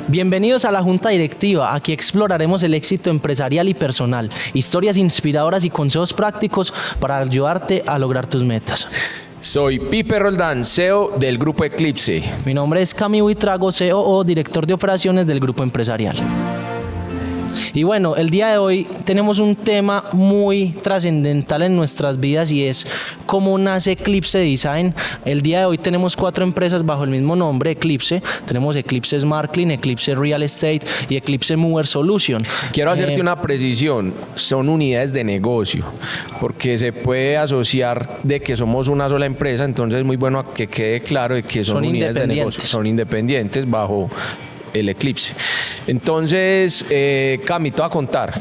Bienvenidos a la Junta Directiva. Aquí exploraremos el éxito empresarial y personal, historias inspiradoras y consejos prácticos para ayudarte a lograr tus metas. Soy Pipe Roldán, CEO del Grupo Eclipse. Mi nombre es Cami Buitrago, COO, director de operaciones del Grupo Empresarial. Y bueno, el día de hoy tenemos un tema muy trascendental en nuestras vidas y es cómo nace Eclipse Design. El día de hoy tenemos 4 empresas bajo el mismo nombre, Eclipse. Tenemos Eclipse Smart Clean, Eclipse Real Estate y Eclipse Mover Solution. Quiero hacerte una precisión, son unidades de negocio, porque se puede asociar de que somos una sola empresa, entonces es muy bueno que quede claro de que son unidades de negocio, son independientes bajo el Eclipse. Entonces, Cami, te voy a contar.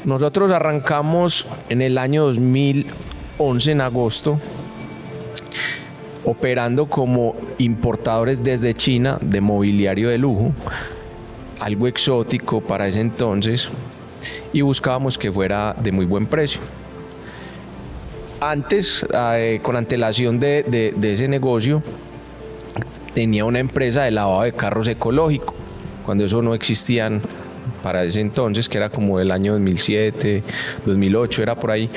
Nosotros arrancamos en el año 2011, en agosto, operando como importadores desde China de mobiliario de lujo, algo exótico para ese entonces, y buscábamos que fuera de muy buen precio. Antes, con antelación de ese negocio, tenía una empresa de lavado de carros ecológico, cuando eso no existían para ese entonces, que era como el año 2007, 2008, era por ahí.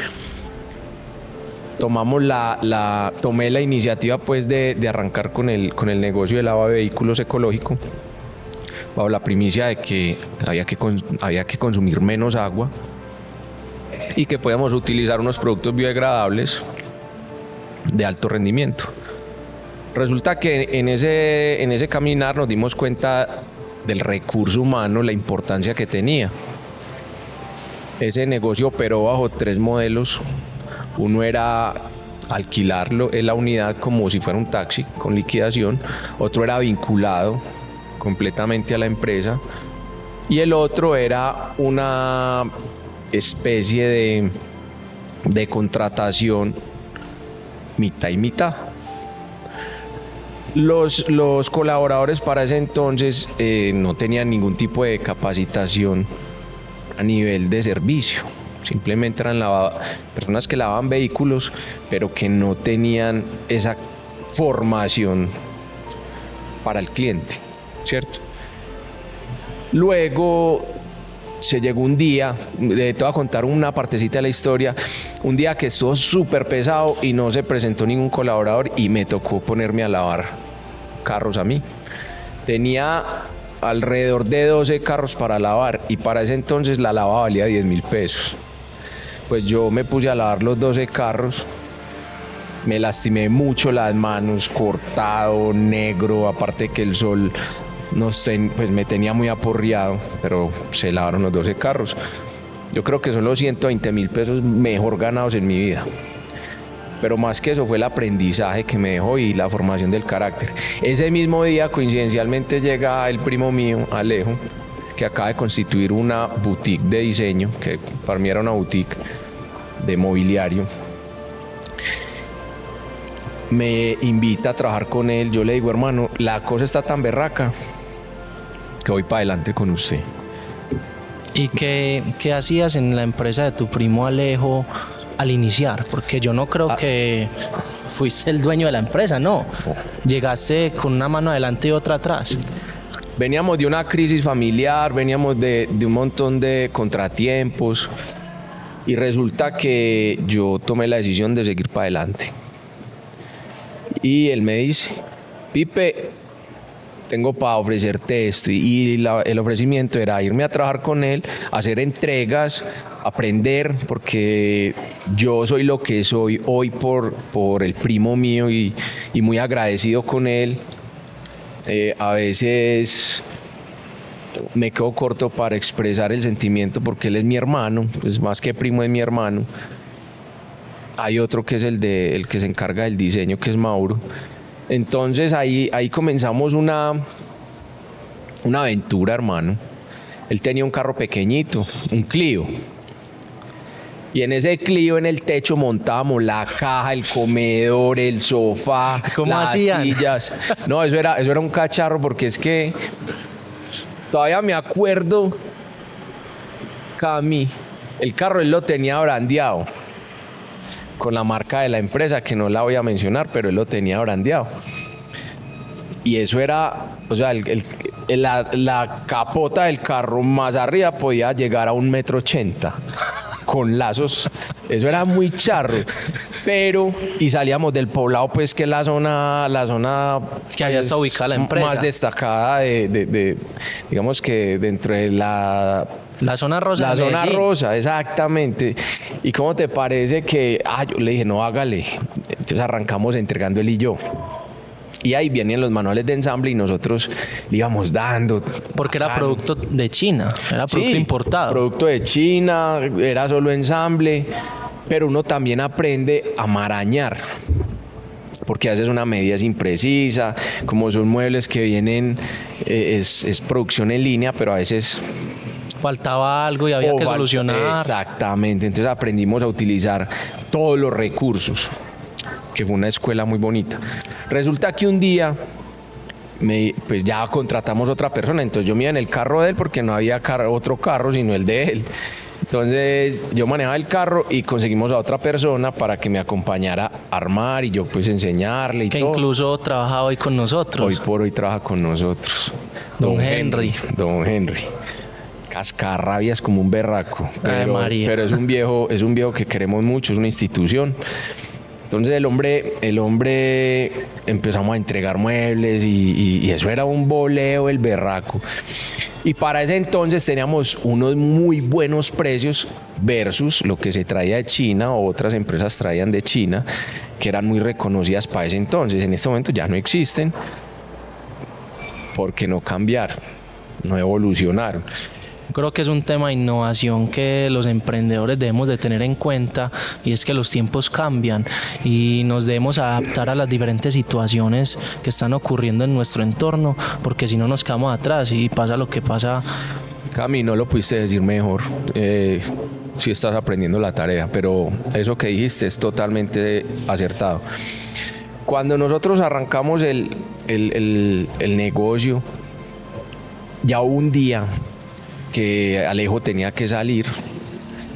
Tomé la iniciativa pues de arrancar con el negocio de lavado de vehículos ecológico, bajo la primicia de que había que consumir menos agua y que podíamos utilizar unos productos biodegradables de alto rendimiento. Resulta que en ese caminar nos dimos cuenta del recurso humano, la importancia que tenía. Ese negocio operó bajo 3 modelos. Uno era alquilarlo en la unidad como si fuera un taxi con liquidación. Otro era vinculado completamente a la empresa. Y el otro era una especie de contratación mitad y mitad. Los colaboradores para ese entonces no tenían ningún tipo de capacitación a nivel de servicio, simplemente eran personas que lavaban vehículos, pero que no tenían esa formación para el cliente, ¿cierto? Luego se llegó un día, te voy a contar una partecita de la historia, un día que estuvo súper pesado y no se presentó ningún colaborador y me tocó ponerme a lavar carros a mí. Tenía alrededor de 12 carros para lavar y para ese entonces la lava valía 10.000 pesos. Pues yo me puse a lavar los 12 carros, me lastimé mucho las manos, cortado, negro, aparte que el sol pues me tenía muy aporreado, pero se lavaron los 12 carros. Yo creo que son los 120.000 pesos mejor ganados en mi vida. Pero más que eso fue el aprendizaje que me dejó y la formación del carácter. Ese mismo día, coincidencialmente, llega el primo mío, Alejo, que acaba de constituir una boutique de diseño, que para mí era una boutique de mobiliario. Me invita a trabajar con él. Yo le digo, hermano, la cosa está tan berraca que voy para adelante con usted. ¿Y qué hacías en la empresa de tu primo Alejo al iniciar? Porque yo no creo que fuiste el dueño de la empresa, ¿no? Llegaste con una mano adelante y otra atrás. Veníamos de una crisis familiar, veníamos de un montón de contratiempos y resulta que yo tomé la decisión de seguir para adelante. Y él me dice, Pipe, tengo para ofrecerte esto, y el ofrecimiento era irme a trabajar con él, hacer entregas, aprender, porque yo soy lo que soy hoy por el primo mío y muy agradecido con él. A veces me quedo corto para expresar el sentimiento porque él es mi hermano, pues más que primo es mi hermano. Hay otro que es el que se encarga del diseño, que es Mauro. Entonces ahí comenzamos una aventura, hermano. Él tenía un carro pequeñito, un Clio. Y en ese Clio, en el techo, montábamos la caja, el comedor, el sofá, las sillas. No, eso era un cacharro, porque es que todavía me acuerdo, Cami, el carro él lo tenía brandeado con la marca de la empresa, que no la voy a mencionar, pero él lo tenía brandeado. Y eso era, o sea, la capota del carro más arriba podía llegar a 1,80 m con lazos. Eso era muy charro. Pero, y salíamos del poblado, pues, que es la zona que allá está ubicada la empresa. Más destacada digamos que dentro de la zona rosa. La zona rosa, exactamente. ¿Y cómo te parece que, yo le dije, no, hágale? Entonces arrancamos entregando él y yo. Y ahí vienen los manuales de ensamble y nosotros le íbamos dando. Porque era producto de China, era producto importado. Producto de China, era solo ensamble, pero uno también aprende a marañar. Porque a veces una medida es imprecisa, como son muebles que vienen, es producción en línea, pero a veces faltaba algo y había que solucionar. Exactamente, entonces aprendimos a utilizar todos los recursos, que fue una escuela muy bonita. Resulta que un día, pues ya contratamos otra persona, entonces yo me iba en el carro de él porque no había otro carro sino el de él. Entonces yo manejaba el carro y conseguimos a otra persona para que me acompañara a armar y yo pues enseñarle y que todo. Incluso trabaja hoy con nosotros. Hoy por hoy trabaja con nosotros. Don Henry. Don Henry. Cascarrabias como un berraco, pero es un viejo que queremos mucho, es una institución. Entonces el hombre empezamos a entregar muebles y eso era un boleo el berraco. Y para ese entonces teníamos unos muy buenos precios versus lo que se traía de China o otras empresas traían de China, que eran muy reconocidas para ese entonces. En este momento ya no existen. ¿Por qué no cambiar? No evolucionaron. Creo que es un tema de innovación que los emprendedores debemos de tener en cuenta, y es que los tiempos cambian y nos debemos adaptar a las diferentes situaciones que están ocurriendo en nuestro entorno, porque si no nos quedamos atrás y pasa lo que pasa. Cami, no lo pudiste decir mejor. Sí estás aprendiendo la tarea, pero eso que dijiste es totalmente acertado. Cuando nosotros arrancamos el negocio, ya hubo un día que Alejo tenía que salir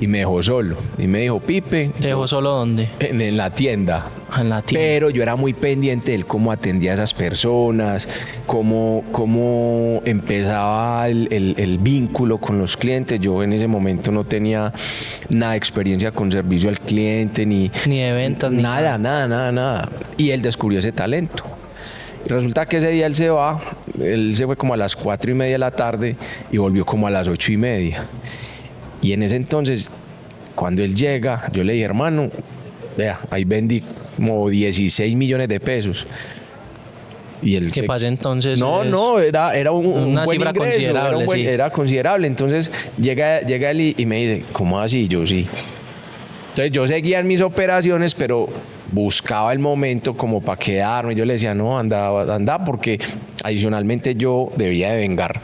y me dejó solo. Y me dijo, Pipe. ¿Te dejó solo dónde? En la tienda. En la tienda. Pero yo era muy pendiente de él, cómo atendía a esas personas, cómo empezaba el vínculo con los clientes. Yo en ese momento no tenía nada de experiencia con servicio al cliente, ni de ventas, ni nada. Y él descubrió ese talento. Resulta que ese día él se fue como a las 4:30 de la tarde y volvió como a las 8:30. Y en ese entonces, cuando él llega, yo le dije, hermano, vea, ahí vendí como 16 millones de pesos. Y él ¿Qué pasa entonces? No, era una buen cifra ingreso, considerable, sí. Era considerable. Entonces llega él y me dice, ¿cómo así? Yo sí. Entonces yo seguía en mis operaciones, pero buscaba el momento como para quedarme. Yo le decía, no, anda, porque adicionalmente yo debía de vengar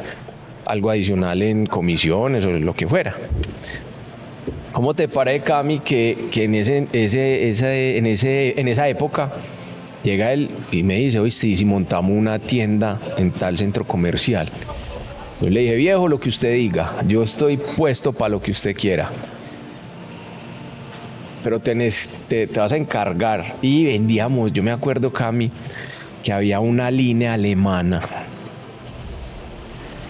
algo adicional en comisiones o lo que fuera. ¿Cómo te parece, Cami, que en esa época llega él y me dice, oíste, ¿y si montamos una tienda en tal centro comercial? Yo le dije, viejo, lo que usted diga, yo estoy puesto para lo que usted quiera. Pero te vas a encargar. Y vendíamos, yo me acuerdo, Cami, que había una línea alemana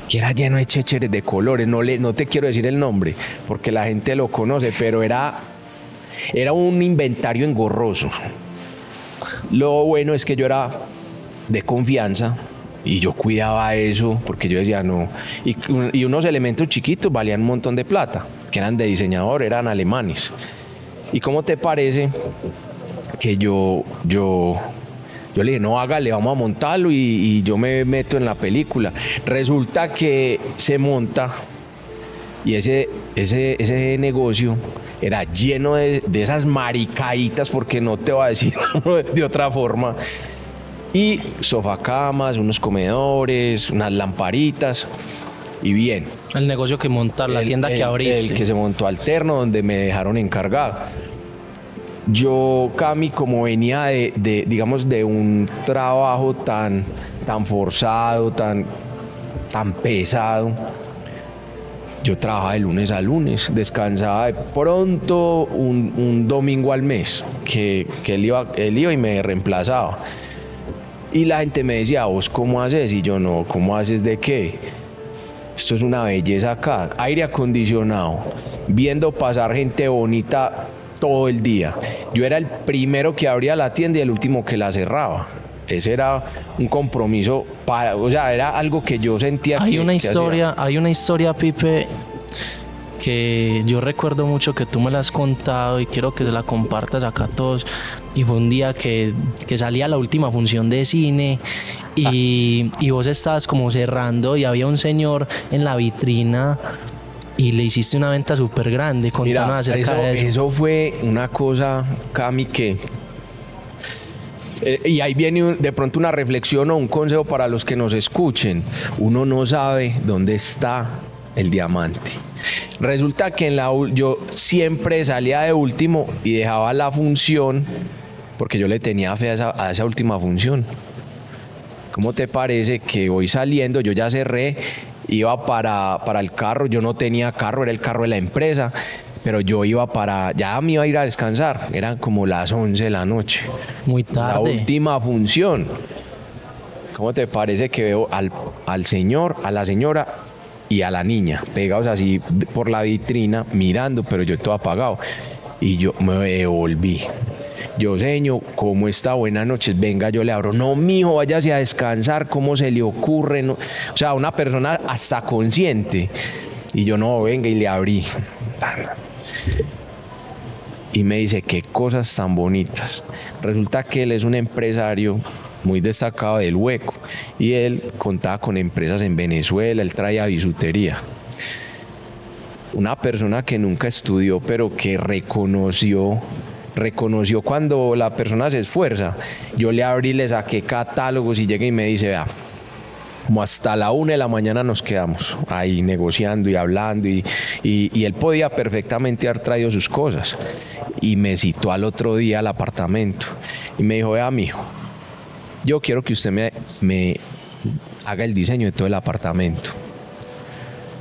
que era lleno de chécheres de colores. No te quiero decir el nombre porque la gente lo conoce, pero era un inventario engorroso. Lo bueno es que yo era de confianza y yo cuidaba eso porque yo decía no. Y unos elementos chiquitos valían un montón de plata, que eran de diseñador, eran alemanes. ¿Y cómo te parece que yo le dije, no, hágale, vamos a montarlo y yo me meto en la película? Resulta que se monta y ese negocio era lleno de esas maricaditas, porque no te voy a decir de otra forma, y sofacamas, unos comedores, unas lamparitas. Y bien. El negocio que montar, la tienda que abriste. El que se montó alterno, donde me dejaron encargado. Yo, Cami, como venía de un trabajo tan forzado, tan pesado, yo trabajaba de lunes a lunes, descansaba de pronto un domingo al mes, que él iba y me reemplazaba. Y la gente me decía, ¿vos cómo haces? Y yo, no, ¿cómo haces de qué? Esto es una belleza acá, aire acondicionado, viendo pasar gente bonita todo el día. Yo era el primero que abría la tienda y el último que la cerraba. Ese era un compromiso o sea, era algo que yo sentía hay que una historia, hacía. hay una historia, Pipe, que yo recuerdo mucho que tú me la has contado y quiero que se la compartas acá a todos. Y fue un día que salía la última función de cine y vos estabas como cerrando y había un señor en la vitrina y le hiciste una venta súper grande. Contanos Mira, acerca de eso. eso fue una cosa, Cami, que... y ahí viene de pronto una reflexión o un consejo para los que nos escuchen. Uno no sabe dónde está el diamante. Resulta que yo siempre salía de último y dejaba la función porque yo le tenía fe a esa última función. ¿Cómo te parece que voy saliendo? Yo ya cerré, iba para el carro, yo no tenía carro, era el carro de la empresa, pero yo ya me iba a ir a descansar, eran como las 11 de la noche. Muy La tarde. última función. ¿Cómo te parece que veo al señor, a la señora y a la niña pegados así por la vitrina mirando, pero yo todo apagado? Y yo me devolví. Yo, señor, ¿cómo está? Buenas noches, venga, yo le abro. No, mijo, váyase a descansar, ¿cómo se le ocurre? No. O sea, una persona hasta consciente. Y yo, no, venga, y le abrí. Y me dice, qué cosas tan bonitas. Resulta que él es un empresario muy destacado del Hueco y él contaba con empresas en Venezuela, él traía bisutería. Una persona que nunca estudió, pero que reconoció cuando la persona se esfuerza. Yo le abrí, le saqué catálogos y llegué y me dice, vea, como hasta la 1 de la mañana nos quedamos ahí negociando y hablando y él podía perfectamente haber traído sus cosas. Y me citó al otro día al apartamento y me dijo, vea, mijo, yo quiero que usted me haga el diseño de todo el apartamento.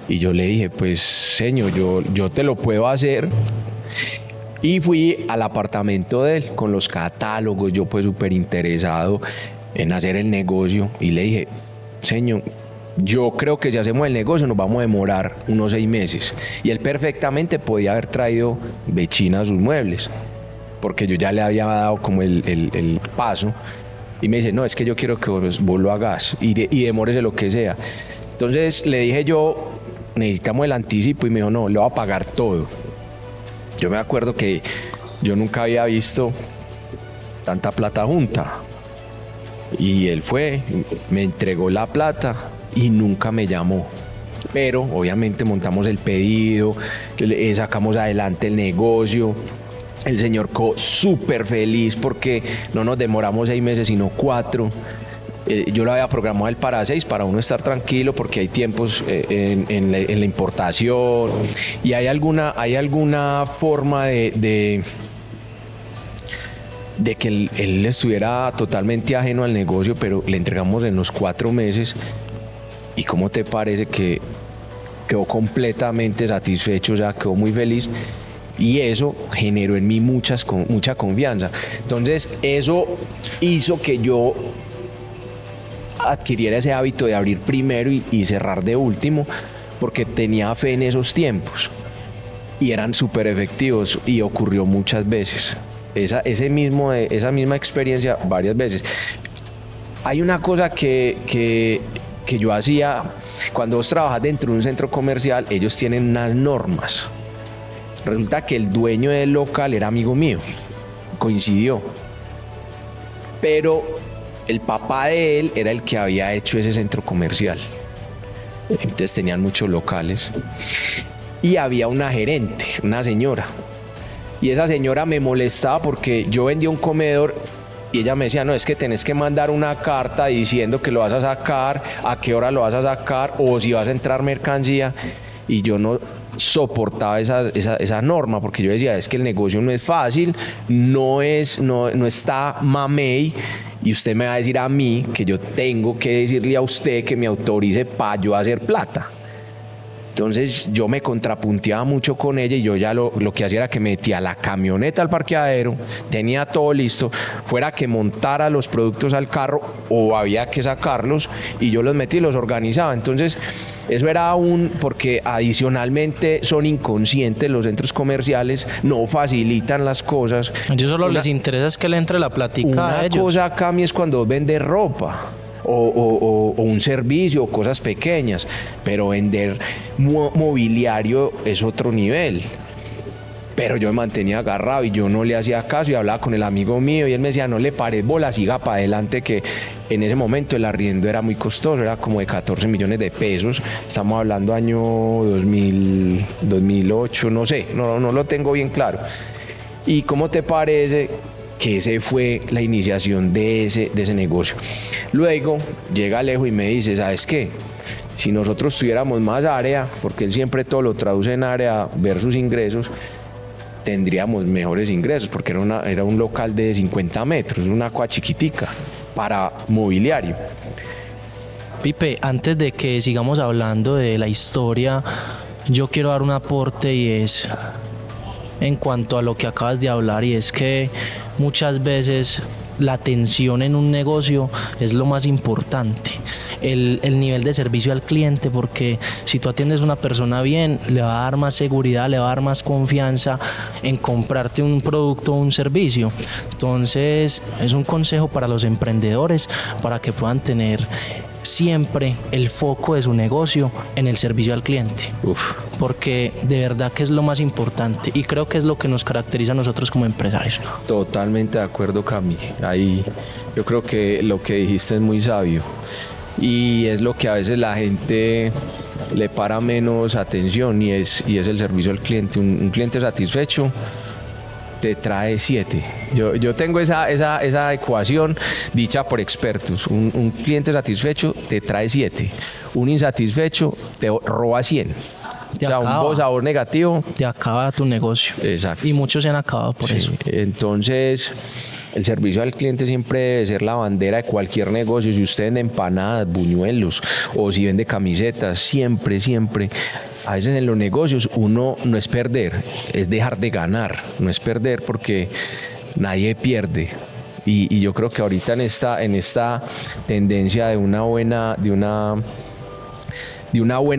Y yo le dije, pues, señor, yo te lo puedo hacer. Y fui al apartamento de él con los catálogos, yo pues súper interesado en hacer el negocio. Y le dije, señor, yo creo que si hacemos el negocio nos vamos a demorar unos 6 meses. Y él perfectamente podía haber traído de China sus muebles, porque yo ya le había dado como el paso. Y me dice, no, es que yo quiero que vos lo hagas y demórese lo que sea. Entonces le dije yo, necesitamos el anticipo, y me dijo, no, le voy a pagar todo. Yo me acuerdo que yo nunca había visto tanta plata junta. Y él fue, me entregó la plata y nunca me llamó. Pero obviamente montamos el pedido, sacamos adelante el negocio. El señor quedó súper feliz porque no nos demoramos 6 meses, sino 4. Yo lo había programado él para 6, para uno estar tranquilo, porque hay tiempos en la importación y hay alguna forma de que él estuviera totalmente ajeno al negocio, pero le entregamos en los 4 meses. ¿Y cómo te parece que quedó completamente satisfecho? O sea, quedó muy feliz. Y eso generó en mí mucha confianza. Entonces, eso hizo que yo adquiriera ese hábito de abrir primero y cerrar de último, porque tenía fe en esos tiempos. Y eran súper efectivos y ocurrió muchas veces. Esa misma experiencia varias veces. Hay una cosa que yo hacía cuando vos trabajas dentro de un centro comercial. Ellos tienen unas normas. Resulta que el dueño del local era amigo mío, coincidió, pero el papá de él era el que había hecho ese centro comercial. Entonces tenían muchos locales y había una gerente, una señora, y esa señora me molestaba porque yo vendía un comedor y ella me decía, no, es que tenés que mandar una carta diciendo que lo vas a sacar, a qué hora lo vas a sacar, o si vas a entrar mercancía. Y yo no soportaba esa norma, porque yo decía, es que el negocio no es fácil, no está mamey, y usted me va a decir a mí que yo tengo que decirle a usted que me autorice para yo hacer plata. Entonces yo me contrapunteaba mucho con ella y yo ya lo que hacía era que metía la camioneta al parqueadero, tenía todo listo, fuera que montara los productos al carro o había que sacarlos y yo los metí y los organizaba. Entonces eso era porque adicionalmente son inconscientes los centros comerciales, no facilitan las cosas. A ellos solo les interesa es que le entre la plática a ellos. Una cosa acá a mí es cuando vende ropa. O un servicio, o cosas pequeñas, pero vender mobiliario es otro nivel. Pero yo me mantenía agarrado y yo no le hacía caso y hablaba con el amigo mío y él me decía, no le pares bola, siga para adelante, que en ese momento el arriendo era muy costoso, era como de 14 millones de pesos, estamos hablando año 2000, 2008, no sé, no lo tengo bien claro. ¿Y cómo te parece que ese fue la iniciación de ese negocio? Luego llega Alejo y me dice, ¿sabes qué? Si nosotros tuviéramos más área, porque él siempre todo lo traduce en área versus ingresos, tendríamos mejores ingresos, porque era un local de 50 metros, una cosa chiquitica para mobiliario. Pipe, antes de que sigamos hablando de la historia, yo quiero dar un aporte y es en cuanto a lo que acabas de hablar, y es que muchas veces la atención en un negocio es lo más importante, el nivel de servicio al cliente, porque si tú atiendes a una persona bien, le va a dar más seguridad, le va a dar más confianza en comprarte un producto o un servicio. Entonces es un consejo para los emprendedores para que puedan tener siempre el foco de su negocio en el servicio al cliente. Porque de verdad que es lo más importante y creo que es lo que nos caracteriza a nosotros como empresarios. Totalmente de acuerdo, Cami. Ahí yo creo que lo que dijiste es muy sabio y es lo que a veces la gente le para menos atención y es el servicio al cliente. Un cliente satisfecho te trae 7. Yo tengo esa ecuación dicha por expertos. Un cliente satisfecho te trae 7. Un insatisfecho te roba 100. Un sabor negativo te acaba tu negocio. Exacto. Y muchos se han acabado por eso. Entonces, el servicio al cliente siempre debe ser la bandera de cualquier negocio. Si usted vende empanadas, buñuelos o si vende camisetas, siempre. A veces en los negocios uno no es perder, es dejar de ganar, no es perder porque nadie pierde. Y yo creo que ahorita en esta tendencia de una buena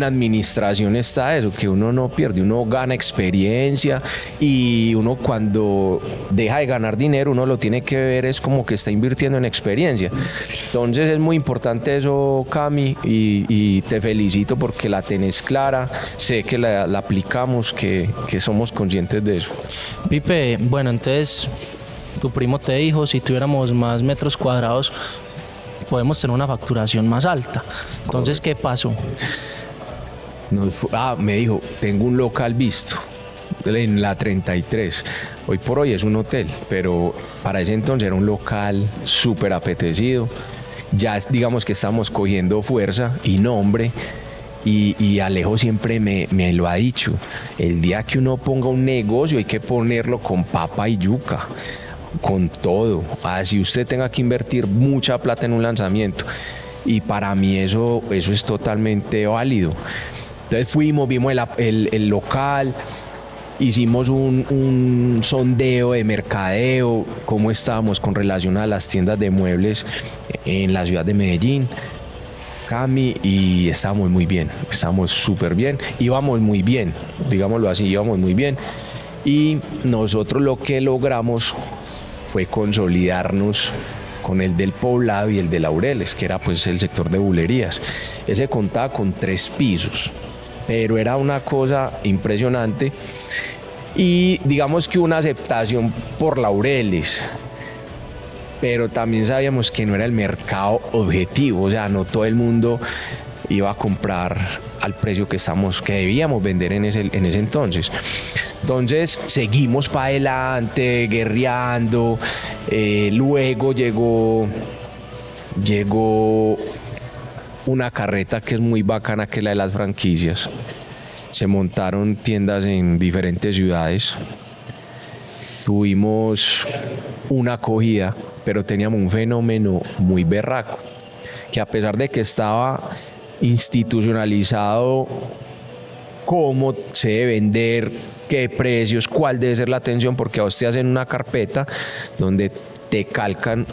administración está eso, que uno no pierde, uno gana experiencia y uno cuando deja de ganar dinero uno lo tiene que ver es como que está invirtiendo en experiencia. Entonces es muy importante eso, Cami, y te felicito porque la tenés clara, sé que la aplicamos, que somos conscientes de eso. Pipe, bueno, entonces tu primo te dijo, si tuviéramos más metros cuadrados podemos tener una facturación más alta. Entonces, ¿qué pasó? Me dijo, tengo un local visto en la 33. Hoy por hoy es un hotel, pero para ese entonces era un local súper apetecido. Ya digamos que estamos cogiendo fuerza y nombre. Y Alejo siempre me lo ha dicho. El día que uno ponga un negocio hay que ponerlo con papa y yuca, con todo, así usted tenga que invertir mucha plata en un lanzamiento, y para mí eso es totalmente válido. Entonces vimos el local, hicimos un sondeo de mercadeo, cómo estábamos con relación a las tiendas de muebles en la ciudad de Medellín, Cami, y estábamos muy bien, estábamos súper bien, íbamos muy bien, digámoslo así, íbamos muy bien. Y nosotros lo que logramos fue consolidarnos con el del Poblado y el de Laureles, que era pues el sector de bulerías. Ese contaba con 3 pisos, pero era una cosa impresionante y digamos que una aceptación por Laureles, pero también sabíamos que no era el mercado objetivo, o sea, no todo el mundo iba a comprar al precio que debíamos vender en ese entonces. Entonces seguimos para adelante, guerreando. Luego llegó una carreta que es muy bacana, que es la de las franquicias. Se montaron tiendas en diferentes ciudades. Tuvimos una acogida, pero teníamos un fenómeno muy berraco, que a pesar de que estaba institucionalizado cómo se debe vender, qué precios, cuál debe ser la atención, porque a vos te hacen una carpeta donde te calcan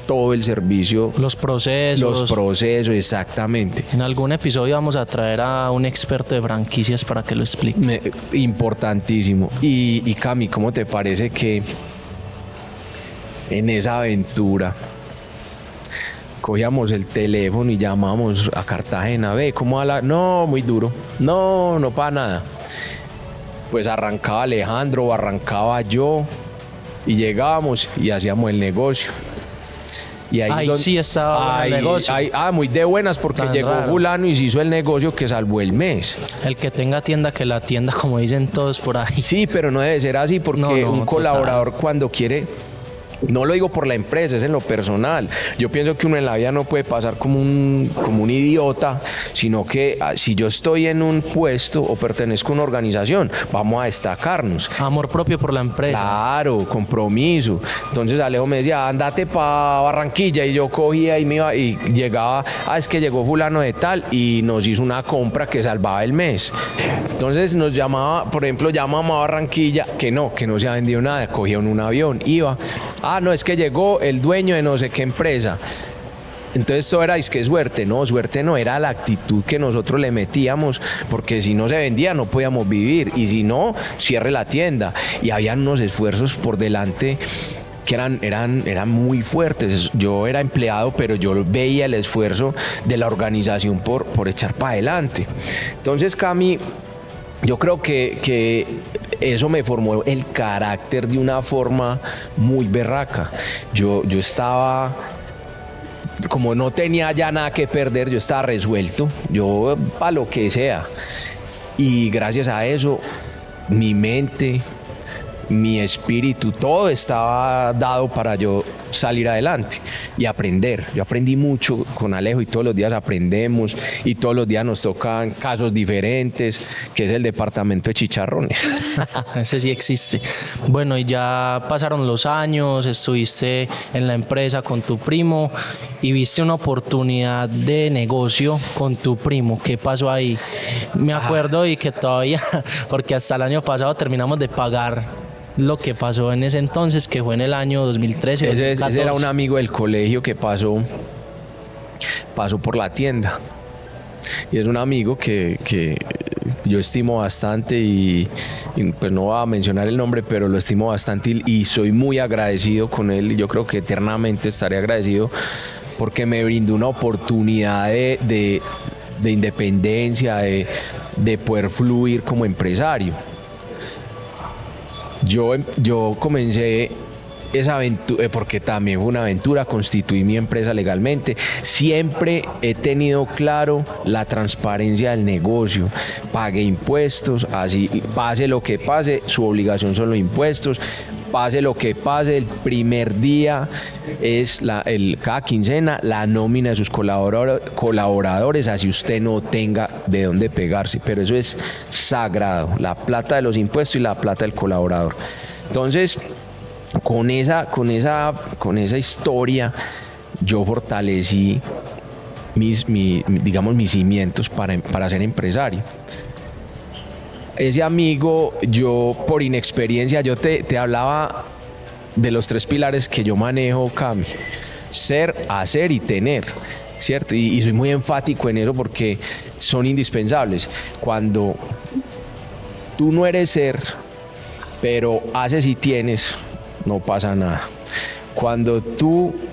todo el servicio, Los procesos. los procesos, exactamente. En algún episodio vamos a traer a un experto de franquicias para que lo explique. Importantísimo. Y Cami, ¿cómo te parece que en esa aventura cogíamos el teléfono y llamamos a Cartagena? Ve, ¿cómo va la...? No, muy duro. No, no para nada. Pues arrancaba Alejandro o arrancaba yo y llegábamos y hacíamos el negocio. Y ahí sí estaba el negocio. Muy de buenas, porque Tan llegó raro. fulano y se hizo el negocio que salvó el mes. El que tenga tienda, que la tienda, como dicen todos por ahí. Sí, pero no debe ser así, porque No, un total. colaborador cuando quiere, no lo digo por la empresa, es en lo personal. Yo pienso que uno en la vida no puede pasar como un idiota, sino que si yo estoy en un puesto o pertenezco a una organización, vamos a destacarnos. Amor propio por la empresa. Claro, compromiso. Entonces Alejo me decía, andate para Barranquilla, y yo cogía y me iba y llegaba, es que llegó fulano de tal y nos hizo una compra que salvaba el mes. Entonces nos llamaba, por ejemplo, llamamos a Barranquilla, que no se ha vendido nada, cogía un avión, iba, no, es que llegó el dueño de no sé qué empresa. Entonces todo era, es que suerte no, era la actitud que nosotros le metíamos, porque si no se vendía no podíamos vivir, y si no, cierre la tienda. Y habían unos esfuerzos por delante que eran muy fuertes. Yo era empleado, pero yo veía el esfuerzo de la organización por echar para adelante. Entonces, Cami, yo creo que eso me formó el carácter de una forma muy berraca. Yo estaba, como no tenía ya nada que perder, yo estaba resuelto, yo para lo que sea. Y gracias a eso, mi mente, mi espíritu, todo estaba dado para yo salir adelante y aprender. Yo aprendí mucho con Alejo y todos los días aprendemos y todos los días nos tocan casos diferentes, que es el departamento de chicharrones. Ese sí existe. Bueno, y ya pasaron los años, estuviste en la empresa con tu primo y viste una oportunidad de negocio con tu primo. ¿Qué pasó ahí? Me acuerdo y que todavía, porque hasta el año pasado terminamos de pagar lo que pasó en ese entonces, que fue en el año 2013. Ese era un amigo del colegio que pasó por la tienda. Y es un amigo que yo estimo bastante y pues no voy a mencionar el nombre, pero lo estimo bastante y soy muy agradecido con él, y yo creo que eternamente estaré agradecido porque me brindó una oportunidad de independencia, de poder fluir como empresario. Yo comencé esa aventura, porque también fue una aventura, constituí mi empresa legalmente. Siempre he tenido claro la transparencia del negocio. Pagué impuestos, así pase lo que pase, su obligación son los impuestos. Pase lo que pase, el primer día es cada quincena la nómina de sus colaboradores, así usted no tenga de dónde pegarse, pero eso es sagrado, la plata de los impuestos y la plata del colaborador. Entonces, con esa historia yo fortalecí mis cimientos para ser empresario. Ese amigo, yo por inexperiencia, yo te hablaba de los 3 pilares que yo manejo, Cami: ser, hacer y tener, ¿cierto? Y soy muy enfático en eso porque son indispensables. Cuando tú no eres ser, pero haces y tienes, no pasa nada. Cuando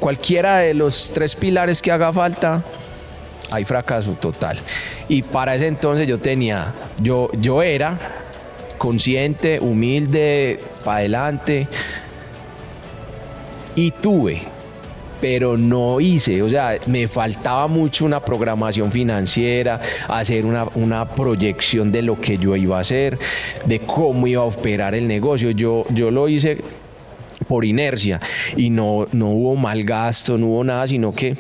cualquiera de los 3 pilares que haga falta, hay fracaso total. Y para ese entonces yo era consciente, humilde, para adelante, y pero no hice, o sea, me faltaba mucho una programación financiera, hacer una proyección de lo que yo iba a hacer, de cómo iba a operar el negocio. Yo lo hice por inercia y no hubo mal gasto, no hubo nada, sino que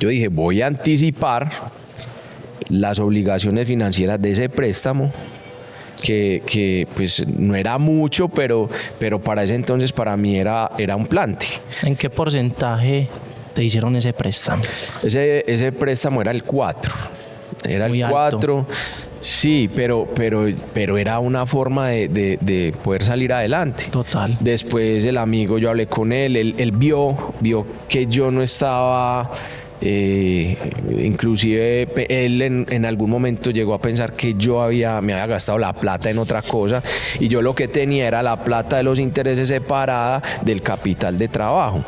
yo dije, voy a anticipar las obligaciones financieras de ese préstamo, que pues no era mucho, pero para ese entonces para mí era un plante. ¿En qué porcentaje te hicieron ese préstamo? Ese préstamo era el 4. Era Muy el alto. 4. Sí, pero era una forma de poder salir adelante. Total. Después el amigo, yo hablé con él vio que yo no estaba, inclusive él en algún momento llegó a pensar que me había gastado la plata en otra cosa, y yo lo que tenía era la plata de los intereses separada del capital de trabajo.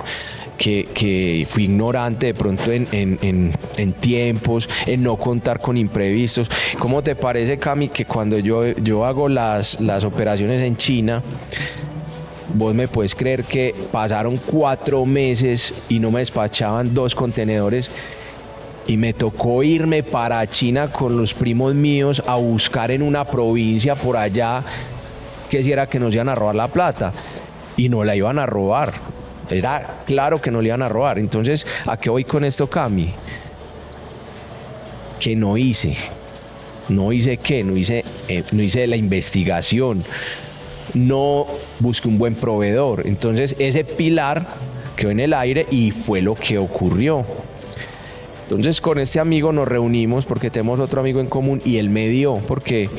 Que fui ignorante de pronto en tiempos, en no contar con imprevistos. ¿Cómo te parece, Cami, que cuando yo hago las operaciones en China, vos me puedes creer que pasaron 4 meses y no me despachaban 2 contenedores? Y me tocó irme para China con los primos míos a buscar en una provincia por allá que si era que nos iban a robar la plata, y no la iban a robar. Era claro que no le iban a robar. Entonces, ¿a qué voy con esto, Cami? Que no hice la investigación, no busqué un buen proveedor. Entonces ese pilar quedó en el aire y fue lo que ocurrió. Entonces con este amigo nos reunimos porque tenemos otro amigo en común, y él me dio, porque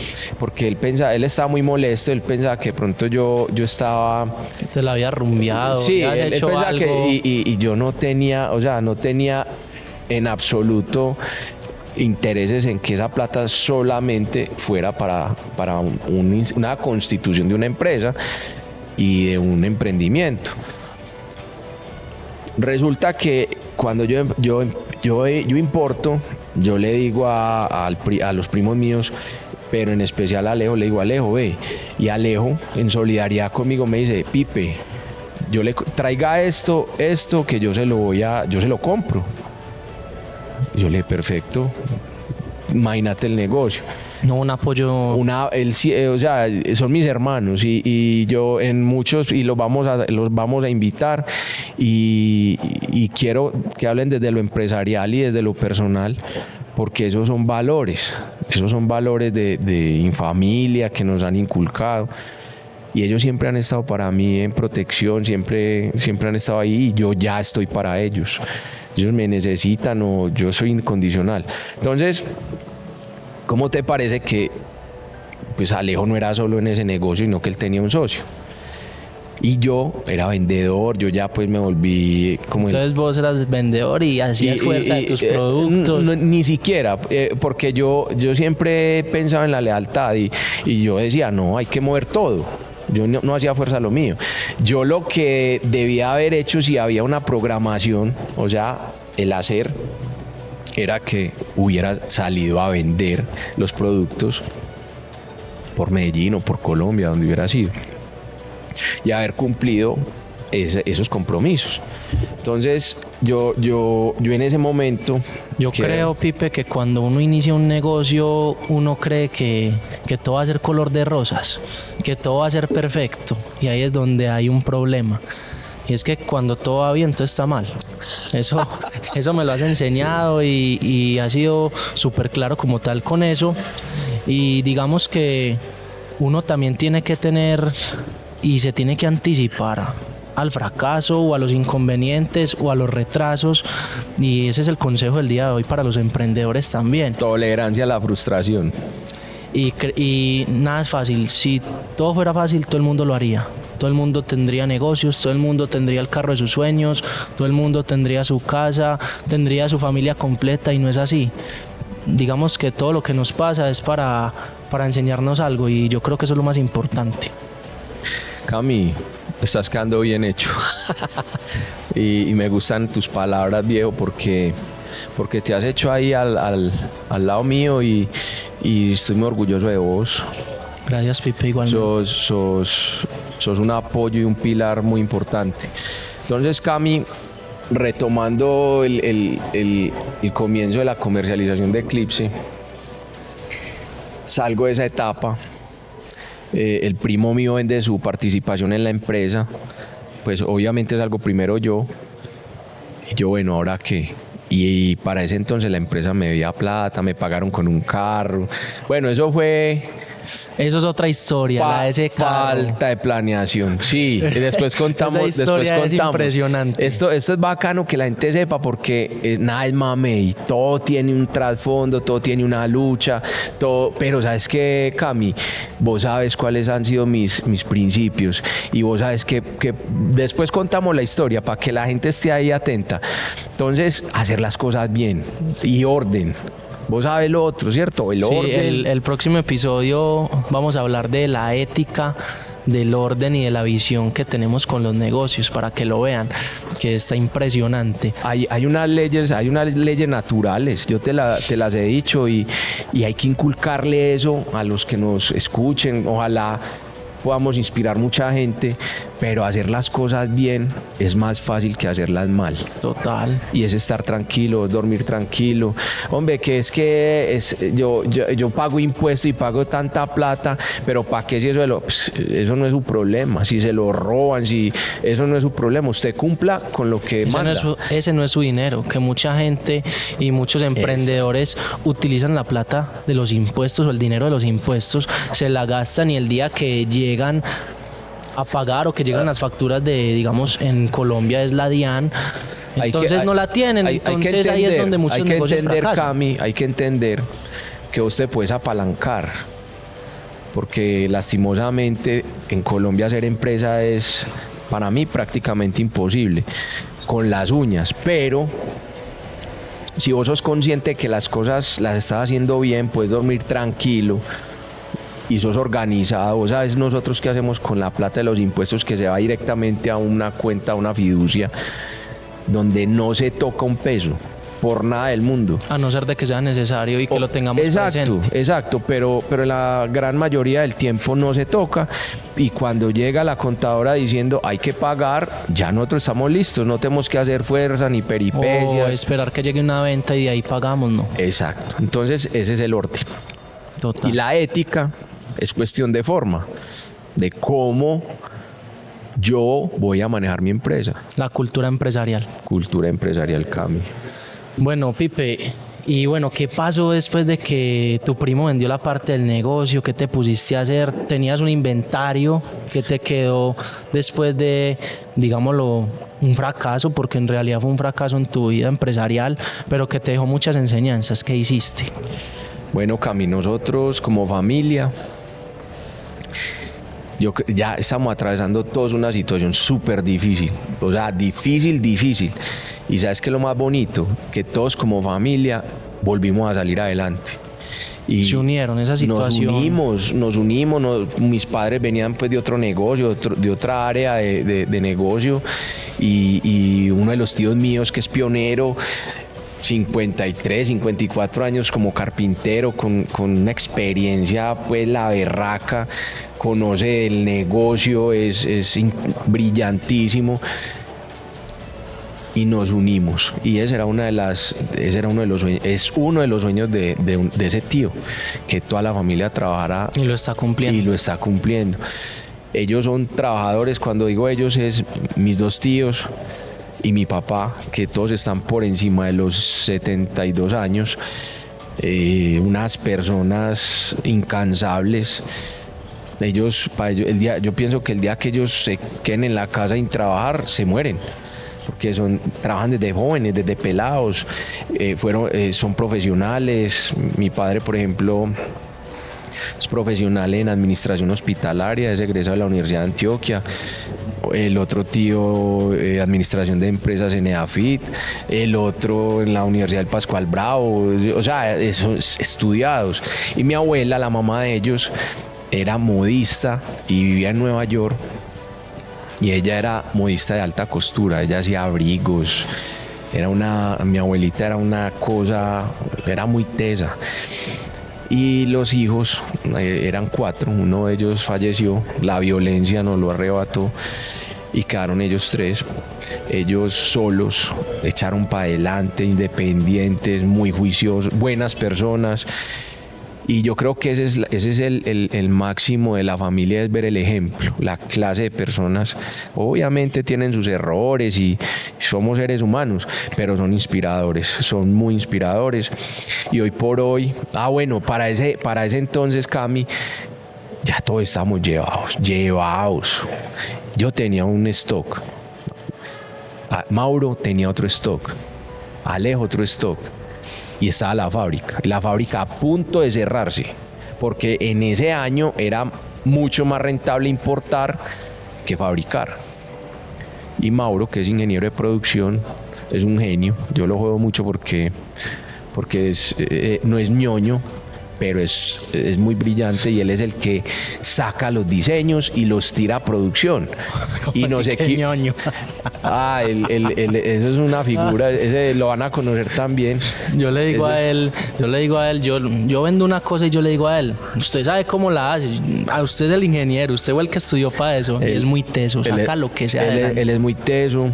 él estaba muy molesto, él pensaba que de pronto yo estaba... Te la había rumbeado, sí, él hecho pensaba algo. y yo no tenía en absoluto intereses en que esa plata solamente fuera para una constitución de una empresa y de un emprendimiento. Resulta que cuando yo importo, yo le digo a los primos míos, pero en especial a Alejo, le digo: Alejo, ve. Y Alejo, en solidaridad conmigo, me dice: Pipe, yo le traiga esto que yo se lo compro. Y yo le dije: perfecto, imagínate el negocio. No, un apoyo. O sea, son mis hermanos, y yo en muchos, y los vamos a invitar, y quiero que hablen desde lo empresarial y desde lo personal, porque esos son valores de familia que nos han inculcado, y ellos siempre han estado para mí en protección, siempre han estado ahí, y yo ya estoy para ellos. Ellos me necesitan, o yo soy incondicional. Entonces, ¿cómo te parece que pues Alejo no era solo en ese negocio, sino que él tenía un socio? Y yo era vendedor, yo ya pues me volví como... Entonces vos eras vendedor y hacías fuerza de tus productos. Ni siquiera, porque yo siempre pensaba en la lealtad, y yo decía: no, hay que mover todo. Yo no hacía fuerza a lo mío. Yo lo que debía haber hecho, si había una programación, o sea, el hacer, era que hubiera salido a vender los productos por Medellín o por Colombia, donde hubiera sido, y haber cumplido esos compromisos. Entonces yo en ese momento... Yo creo, Pipe, que cuando uno inicia un negocio, uno cree que todo va a ser color de rosas, que todo va a ser perfecto, y ahí es donde hay un problema. Y es que cuando todo va bien, todo está mal. Eso me lo has enseñado, y has sido súper claro como tal con eso. Y digamos que uno también tiene que tener y se tiene que anticipar al fracaso o a los inconvenientes o a los retrasos, y ese es el consejo del día de hoy para los emprendedores también. Tolerancia a la frustración. Y nada es fácil. Si todo fuera fácil, todo el mundo lo haría. Todo el mundo tendría negocios, todo el mundo tendría el carro de sus sueños, todo el mundo tendría su casa, tendría su familia completa, y no es así. Digamos que todo lo que nos pasa es para enseñarnos algo, y yo creo que eso es lo más importante. Cami, estás quedando bien hecho. y me gustan tus palabras, viejo, porque te has hecho ahí al lado mío, y estoy muy orgulloso de vos. Gracias, Pipe, igualmente. Sos un apoyo y un pilar muy importante. Entonces, Cami, retomando el comienzo de la comercialización de Eclipse, salgo de esa etapa. El primo mío vende su participación en la empresa, pues obviamente salgo primero yo, y yo, bueno, ¿ahora qué? Y para ese entonces la empresa me debía plata, me pagaron con un carro. Bueno, eso fue Eso es otra historia, la de ese carro. Falta de planeación, sí. Y después contamos. Esa historia después es contamos. impresionante. Esto es bacano que la gente sepa porque nada es mamey. Todo tiene un trasfondo, todo tiene una lucha, todo. Pero sabes que, Cami, vos sabes cuáles han sido mis principios y vos sabes que después contamos la historia para que la gente esté ahí atenta. Entonces, hacer las cosas bien y orden. Vos sabes lo otro, ¿cierto? El Sí, orden. el próximo episodio vamos a hablar de la ética, del orden y de la visión que tenemos con los negocios para que lo vean, que está impresionante. Hay unas leyes naturales, yo te las he dicho y hay que inculcarle eso a los que nos escuchen. Ojalá podamos inspirar mucha gente, pero hacer las cosas bien es más fácil que hacerlas mal. Total. Y es estar tranquilo, es dormir tranquilo. Hombre, yo pago impuestos y pago tanta plata, pero ¿para qué si eso no es su problema? Si se lo roban, si eso no es su problema, usted cumpla con lo que manda. Ese no es su dinero, que mucha gente y muchos emprendedores utilizan la plata de los impuestos o el dinero de los impuestos, se la gastan y el día que llegan a pagar o que llegan las facturas de, digamos, en Colombia es la DIAN, entonces no la tienen, entonces ahí es donde muchos negocios fracasan. Cami, hay que entender que usted puede apalancar, porque lastimosamente en Colombia hacer empresa es para mí prácticamente imposible, con las uñas, pero si vos sos consciente que las cosas las estás haciendo bien, puedes dormir tranquilo y sos organizado. Vos sabes nosotros qué hacemos con la plata de los impuestos que se va directamente a una cuenta, a una fiducia, donde no se toca un peso por nada del mundo. A no ser de que sea necesario y que lo tengamos presente. Exacto, pero la gran mayoría del tiempo no se toca y cuando llega la contadora diciendo hay que pagar, ya nosotros estamos listos, no tenemos que hacer fuerza ni peripecias. O esperar que llegue una venta y de ahí pagamos, ¿no? Exacto, entonces ese es el orden. Total. Y la ética es cuestión de forma, de cómo yo voy a manejar mi empresa. La cultura empresarial. Cultura empresarial, Cami. Bueno, Pipe, y bueno, ¿qué pasó después de que tu primo vendió la parte del negocio? ¿Qué te pusiste a hacer? ¿Tenías un inventario que te quedó después de, digámoslo, un fracaso? Porque en realidad fue un fracaso en tu vida empresarial, pero que te dejó muchas enseñanzas. ¿Qué hiciste? Bueno, Cami, nosotros como familia, ya estamos atravesando todos una situación súper difícil, o sea, difícil. Y ¿sabes qué es lo más bonito? Que todos como familia volvimos a salir adelante. Y se unieron esa situación. Nos unimos, mis padres venían pues de otro negocio, de otra área de negocio y uno de los tíos míos que es pionero, 53, 54 años como carpintero, con una experiencia pues la berraca, conoce el negocio, es brillantísimo. Y nos unimos y es uno de los sueños de ese tío, que toda la familia trabajara y lo está cumpliendo. Ellos son trabajadores, cuando digo ellos es mis dos tíos y mi papá, que todos están por encima de los 72 años, unas personas incansables. Yo pienso que el día que ellos se queden en la casa sin trabajar, se mueren, porque trabajan desde jóvenes, desde pelados, son profesionales. Mi padre, por ejemplo, es profesional en administración hospitalaria, es egresado de la Universidad de Antioquia. El otro tío, administración de empresas en EAFIT, el otro en la Universidad del Pascual Bravo, o sea, esos estudiados. Y mi abuela, la mamá de ellos, era modista y vivía en Nueva York. Y ella era modista de alta costura, ella hacía abrigos, mi abuelita era una cosa, era muy tesa. Y los hijos eran 4, uno de ellos falleció, la violencia nos lo arrebató y quedaron ellos 3. Ellos solos echaron para adelante, independientes, muy juiciosos, buenas personas. Y yo creo que ese es el máximo de la familia, es ver el ejemplo, la clase de personas. Obviamente tienen sus errores y somos seres humanos, pero son inspiradores, son muy inspiradores. Y hoy por hoy, para ese entonces, Cami, ya todos estamos llevados. Yo tenía un stock, Mauro tenía otro stock, Alejo otro stock, y estaba la fábrica a punto de cerrarse, porque en ese año era mucho más rentable importar que fabricar. Y Mauro, que es ingeniero de producción, es un genio. Yo lo juego mucho porque no es ñoño, pero es muy brillante, y él es el que saca los diseños y los tira a producción. Y no sé qué ñoño. Eso es una figura, ese lo van a conocer también. Yo le digo a él, yo vendo una cosa y yo le digo a él, usted sabe cómo la hace, a usted es el ingeniero, usted fue el que estudió para eso, y es muy teso, saca lo que sea. Él es muy teso,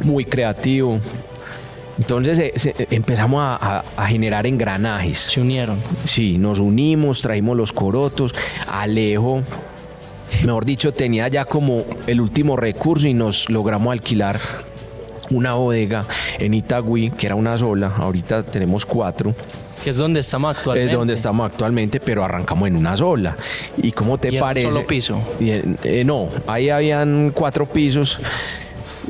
muy creativo. Entonces empezamos a generar engranajes. Se unieron. Sí, nos unimos, trajimos los corotos. Alejo, mejor dicho, tenía ya como el último recurso y nos logramos alquilar una bodega en Itagüí, que era una sola. Ahorita tenemos 4. Que es donde estamos actualmente. Es donde estamos actualmente, pero arrancamos en una sola. ¿Y cómo te parece? ¿Un solo piso? No, ahí habían 4 pisos.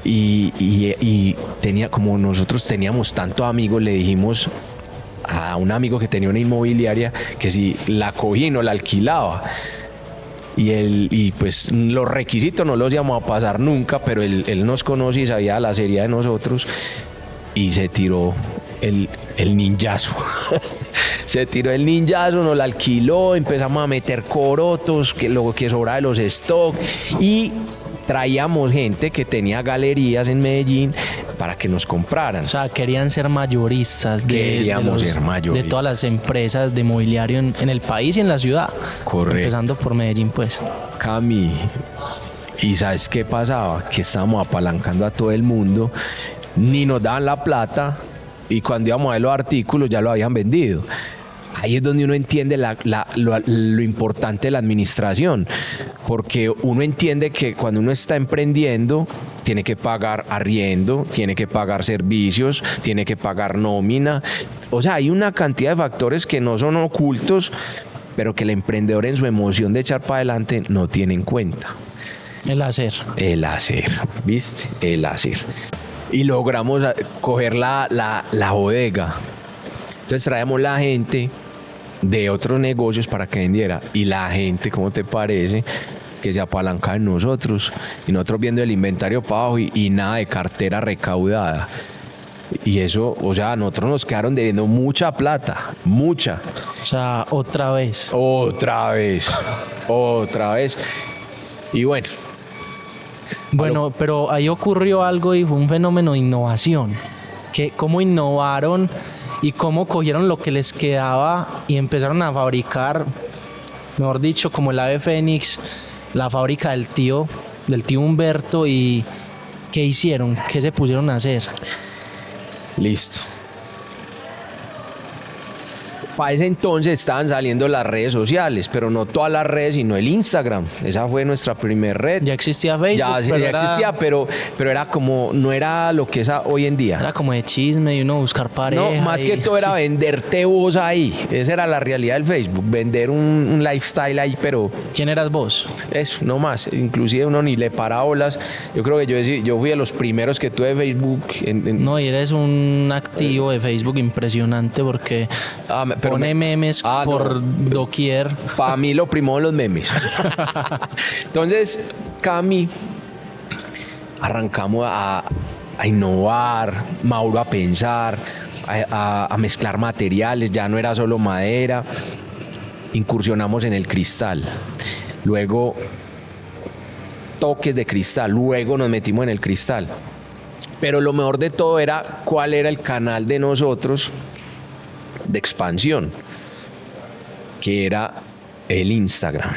Y tenía, como nosotros teníamos tantos amigos, le dijimos a un amigo que tenía una inmobiliaria que si la cogí no la alquilaba. Y pues los requisitos no los íbamos a pasar nunca, pero él nos conoce y sabía la seriedad de nosotros, y se tiró el ninjazo. Se tiró el ninjazo, nos la alquiló, empezamos a meter corotos, que lo que sobraba de los stock, y traíamos gente que tenía galerías en Medellín para que nos compraran. O sea, querían ser mayoristas de todas las empresas de mobiliario en el país y en la ciudad. Correcto. Empezando por Medellín, pues. Cami, ¿y sabes qué pasaba? Que estábamos apalancando a todo el mundo, ni nos daban la plata, y cuando íbamos a ver los artículos ya lo habían vendido. Ahí es donde uno entiende lo importante de la administración, porque uno entiende que cuando uno está emprendiendo tiene que pagar arriendo, tiene que pagar servicios, tiene que pagar nómina. O sea, hay una cantidad de factores que no son ocultos, pero que el emprendedor en su emoción de echar para adelante no tiene en cuenta. El hacer, ¿viste? El hacer. Y logramos coger la bodega. Entonces traemos la gente de otros negocios para que vendiera, y la gente, ¿cómo te parece? Que se apalancaba en nosotros, y nosotros viendo el inventario para abajo y nada de cartera recaudada. Y eso, o sea, nosotros nos quedaron debiendo mucha plata, mucha. o sea, otra vez. Y bueno. Bueno, pero ahí ocurrió algo y fue un fenómeno de innovación. ¿Cómo innovaron y cómo cogieron lo que les quedaba y empezaron a fabricar, mejor dicho, como el ave fénix, la fábrica del tío Humberto? ¿Y qué hicieron? ¿Qué se pusieron a hacer? Listo. Para ese entonces estaban saliendo las redes sociales, pero no todas las redes, sino el Instagram. Esa fue nuestra primera red. Ya existía Facebook. Ya existía, pero era como, no era lo que es hoy en día. Era como de chisme y uno buscar pareja. No, más que todo era venderte vos ahí. Esa era la realidad del Facebook, vender un lifestyle ahí, pero... ¿Quién eras vos? Eso, no más. Inclusive uno ni le para bolas. Yo creo que yo fui de los primeros que tuve Facebook. No, y eres un activo de Facebook impresionante, porque... pone memes por doquier. Para mí lo primero los memes. Entonces, Cami, arrancamos a innovar, Mauro a pensar, a mezclar materiales, ya no era solo madera. Incursionamos en el cristal, luego toques de cristal, luego nos metimos en el cristal. Pero lo mejor de todo era cuál era el canal de nosotros de expansión, que era el Instagram.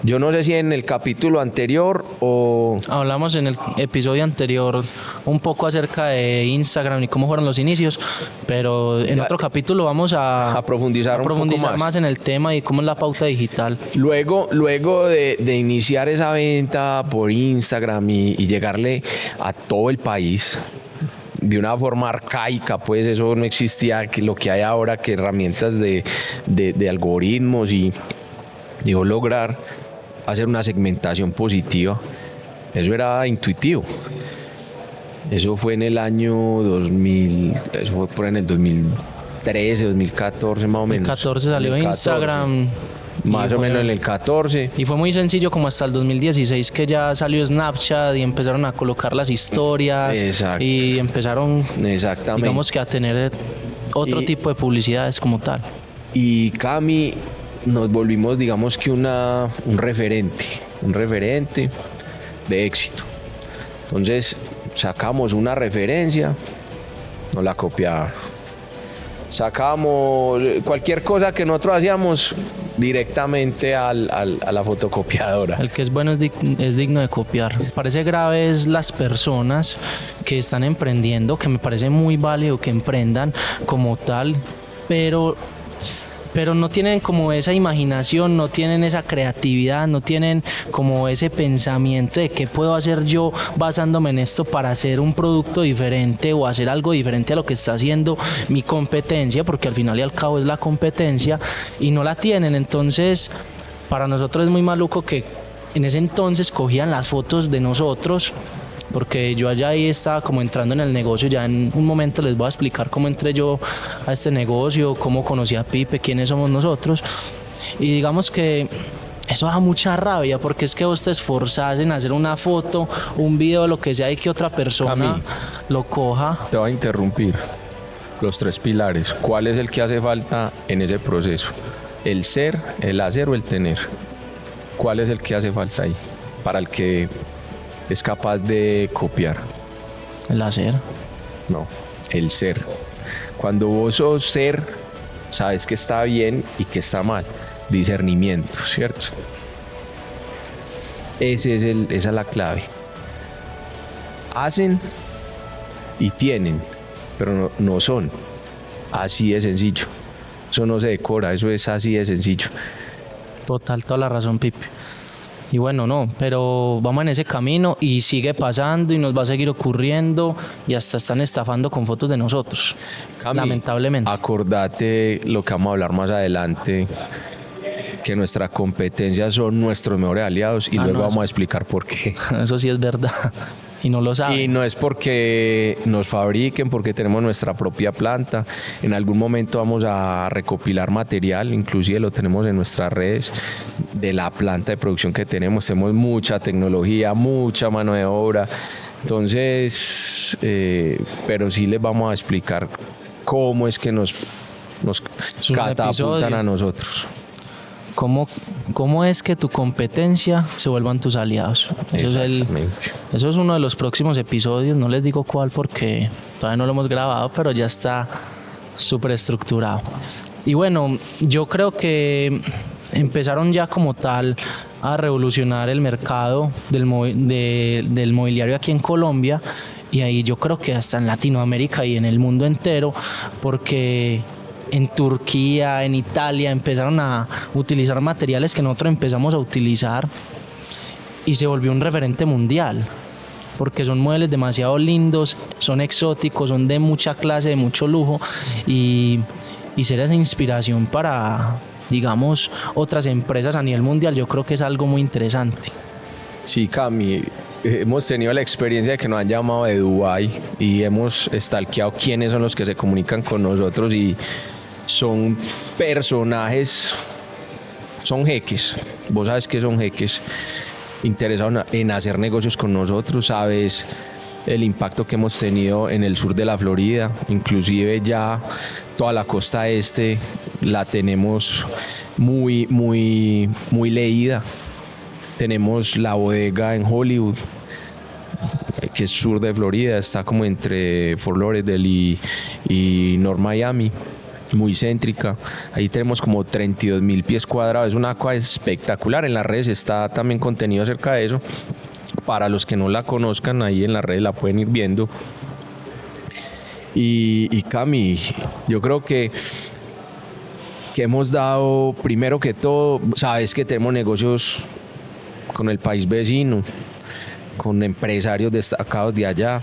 Yo no sé si en el capítulo anterior o... Hablamos en el episodio anterior un poco acerca de Instagram y cómo fueron los inicios, pero en otro capítulo vamos a profundizar un poco más en el tema y cómo es la pauta digital. Luego de iniciar esa venta por Instagram y llegarle a todo el país de una forma arcaica, pues eso no existía, que lo que hay ahora, que herramientas de algoritmos y dijo lograr hacer una segmentación positiva. Eso era intuitivo. Eso fue en el año 2000, eso fue por en el 2013, 2014 más o menos. El 14 salió en Instagram. Más o menos en el 14. Y fue muy sencillo como hasta el 2016 que ya salió Snapchat y empezaron a colocar las historias. Exacto. Y empezaron, exactamente, digamos que a tener otro tipo de publicidades como tal. Y Cami, nos volvimos, digamos que un referente de éxito. Entonces sacamos una referencia, nos la copiaban. Sacamos cualquier cosa que nosotros hacíamos directamente a la fotocopiadora. El que es bueno es digno de copiar. Parece grave es las personas que están emprendiendo, que me parece muy válido que emprendan como tal, pero no tienen como esa imaginación, no tienen esa creatividad, no tienen como ese pensamiento de qué puedo hacer yo basándome en esto para hacer un producto diferente o hacer algo diferente a lo que está haciendo mi competencia, porque al final y al cabo es la competencia, y no la tienen. Entonces para nosotros es muy maluco que en ese entonces cogían las fotos de nosotros, porque yo allá ahí estaba como entrando en el negocio. Ya en un momento les voy a explicar cómo entré yo a este negocio, cómo conocí a Pipe, quiénes somos nosotros. Y digamos que eso da mucha rabia, porque es que vos te esforzás en hacer una foto, un video, lo que sea, y que otra persona Cami, lo coja. Te voy a interrumpir. Los 3 pilares. ¿Cuál es el que hace falta en ese proceso? ¿El ser, el hacer o el tener? ¿Cuál es el que hace falta ahí para el que es capaz de copiar? El hacer. No, el ser. Cuando vos sos ser, sabes que está bien y que está mal. Discernimiento, ¿cierto? Esa es la clave. Hacen y tienen, pero no son. Así de sencillo. Eso no se decora, eso es así de sencillo. Total, toda la razón, Pipe. Y bueno, no, pero vamos en ese camino y sigue pasando y nos va a seguir ocurriendo, y hasta están estafando con fotos de nosotros, Cami, lamentablemente. Acordate lo que vamos a hablar más adelante, que nuestra competencia son nuestros mejores aliados, y luego vamos a explicar por qué. Eso sí es verdad. Y no lo saben. Y no es porque nos fabriquen, porque tenemos nuestra propia planta. En algún momento vamos a recopilar material, inclusive lo tenemos en nuestras redes, de la planta de producción que tenemos. Tenemos mucha tecnología, mucha mano de obra. Entonces, pero sí les vamos a explicar cómo es que nos catapultan a nosotros. ¿Cómo es que tu competencia se vuelvan tus aliados? Eso es uno de los próximos episodios. No les digo cuál porque todavía no lo hemos grabado, pero ya está súper estructurado. Y bueno, yo creo que empezaron ya como tal a revolucionar el mercado del mobiliario aquí en Colombia, y ahí yo creo que hasta en Latinoamérica y en el mundo entero, porque en Turquía, en Italia empezaron a utilizar materiales que nosotros empezamos a utilizar, y se volvió un referente mundial, porque son muebles demasiado lindos, son exóticos, son de mucha clase, de mucho lujo, y ser esa inspiración para, digamos, otras empresas a nivel mundial, yo creo que es algo muy interesante. Sí, Cami, hemos tenido la experiencia de que nos han llamado de Dubái y hemos stalkeado quiénes son los que se comunican con nosotros, y son personajes, son jeques. Vos sabes que son jeques interesados en hacer negocios con nosotros. Sabes el impacto que hemos tenido en el sur de la Florida, inclusive ya toda la costa este la tenemos muy leída. Tenemos la bodega en Hollywood, que es sur de Florida, está como entre Fort Lauderdale y North Miami, muy céntrica. Ahí tenemos como 32,000 pies cuadrados, es una cosa espectacular. En las redes está también contenido acerca de eso. Para los que no la conozcan, ahí en las redes la pueden ir viendo. Y Cami, yo creo que hemos dado, primero que todo, sabes que tenemos negocios con el país vecino, con empresarios destacados de allá.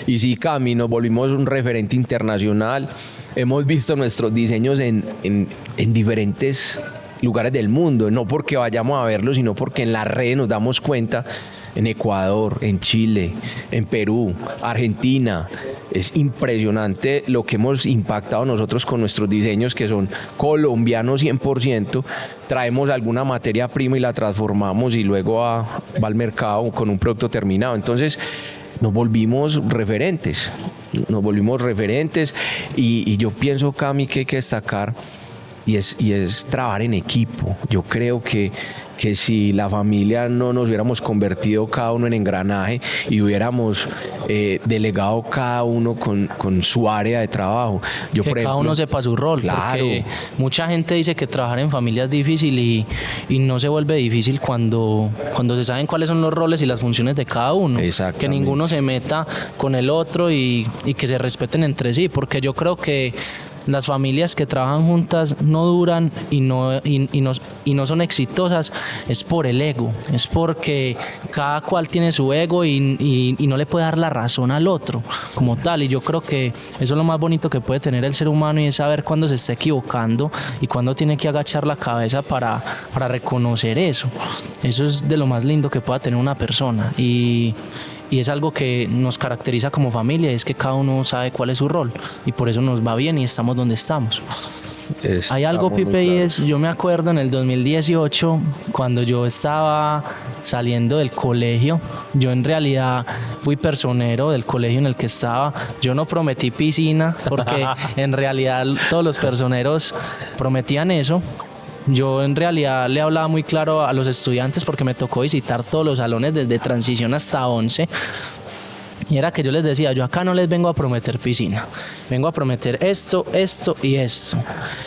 Y sí, Cami, nos volvimos un referente internacional. Hemos visto nuestros diseños en diferentes lugares del mundo, no porque vayamos a verlo, sino porque en las redes nos damos cuenta, en Ecuador, en Chile, en Perú, Argentina. Es impresionante lo que hemos impactado nosotros con nuestros diseños, que son colombianos 100%. Traemos alguna materia prima y la transformamos y luego va al mercado con un producto terminado. Entonces nos volvimos referentes y yo pienso, Cami, que hay que destacar y es trabajar en equipo. Yo creo que si la familia no nos hubiéramos convertido cada uno en engranaje y hubiéramos delegado cada uno con su área de trabajo. Yo, que por ejemplo, cada uno sepa su rol, claro. Porque mucha gente dice que trabajar en familia es difícil y no se vuelve difícil cuando se saben cuáles son los roles y las funciones de cada uno. Que ninguno se meta con el otro y que se respeten entre sí, porque yo creo que las familias que trabajan juntas no duran y no son exitosas, es por el ego, es porque cada cual tiene su ego y no le puede dar la razón al otro como tal. Y yo creo que eso es lo más bonito que puede tener el ser humano, y es saber cuándo se está equivocando y cuándo tiene que agachar la cabeza para reconocer eso. Eso es de lo más lindo que pueda tener una persona, y es algo que nos caracteriza como familia, es que cada uno sabe cuál es su rol y por eso nos va bien y estamos donde estamos. Hay algo, Pipe, y es, yo me acuerdo en el 2018, cuando yo estaba saliendo del colegio, yo en realidad fui personero del colegio en el que estaba. Yo no prometí piscina, porque en realidad todos los personeros prometían eso. Yo en realidad le hablaba muy claro a los estudiantes, porque me tocó visitar todos los salones desde transición hasta 11. Y era que yo les decía, yo acá no les vengo a prometer piscina, vengo a prometer esto, esto y esto.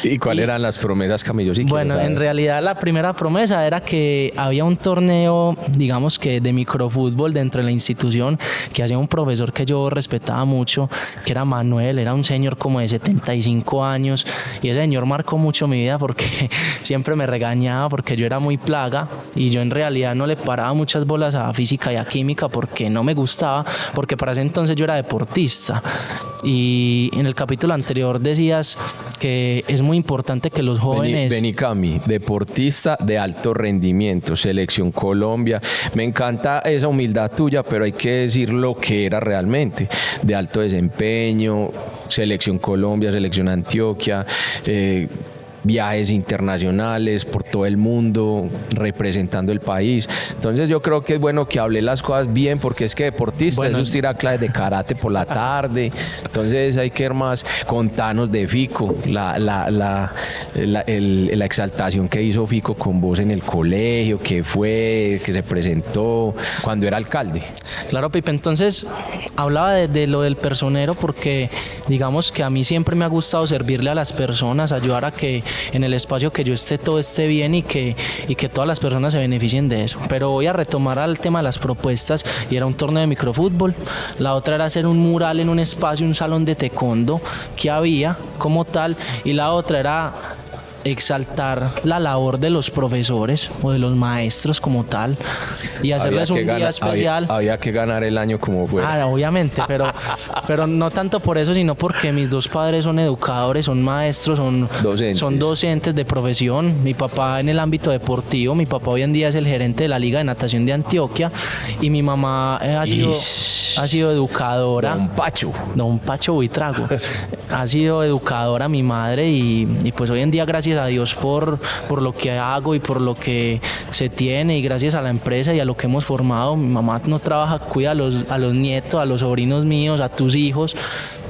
¿Y cuáles eran las promesas, Camilo? Bueno, en realidad la primera promesa era que había un torneo, digamos que de microfútbol dentro de la institución, que hacía un profesor que yo respetaba mucho, que era Manuel. Era un señor como de 75 años, y ese señor marcó mucho mi vida porque siempre me regañaba porque yo era muy plaga y yo en realidad no le paraba muchas bolas a física y a química porque no me gustaba, porque para ese entonces yo era deportista. Y en el capítulo anterior decías que es muy importante que los jóvenes... Vení, Cami, deportista de alto rendimiento, Selección Colombia. Me encanta esa humildad tuya, pero hay que decir lo que era realmente. De alto desempeño, Selección Colombia, Selección Antioquia, viajes internacionales por todo el mundo representando el país. Entonces yo creo que es bueno que hable las cosas bien, porque es que deportista, bueno, eso tira clases de karate por la tarde. Entonces hay que ir más. Contanos de Fico, la exaltación que hizo Fico con vos en el colegio, que se presentó cuando era alcalde. Claro, Pipe, entonces hablaba de lo del personero, porque digamos que a mí siempre me ha gustado servirle a las personas, ayudar a que en el espacio que yo esté todo esté bien y que todas las personas se beneficien de eso. Pero voy a retomar al tema de las propuestas, y era un torneo de microfútbol. La otra era hacer un mural en un espacio, un salón de taekwondo que había como tal, y la otra era exaltar la labor de los profesores o de los maestros como tal, y hacerles un día especial. Había que ganar el año como fuera. Obviamente, pero no tanto por eso, sino porque mis dos padres son educadores, son maestros, son docentes de profesión. Mi papá en el ámbito deportivo, mi papá hoy en día es el gerente de la Liga de Natación de Antioquia, y mi mamá ha sido educadora. Don Pacho Buitrago. Ha sido educadora mi madre, y pues hoy en día, gracias a Dios por lo que hago y por lo que se tiene, y gracias a la empresa y a lo que hemos formado. Mi mamá no trabaja, cuida a los nietos, a los sobrinos míos, a tus hijos,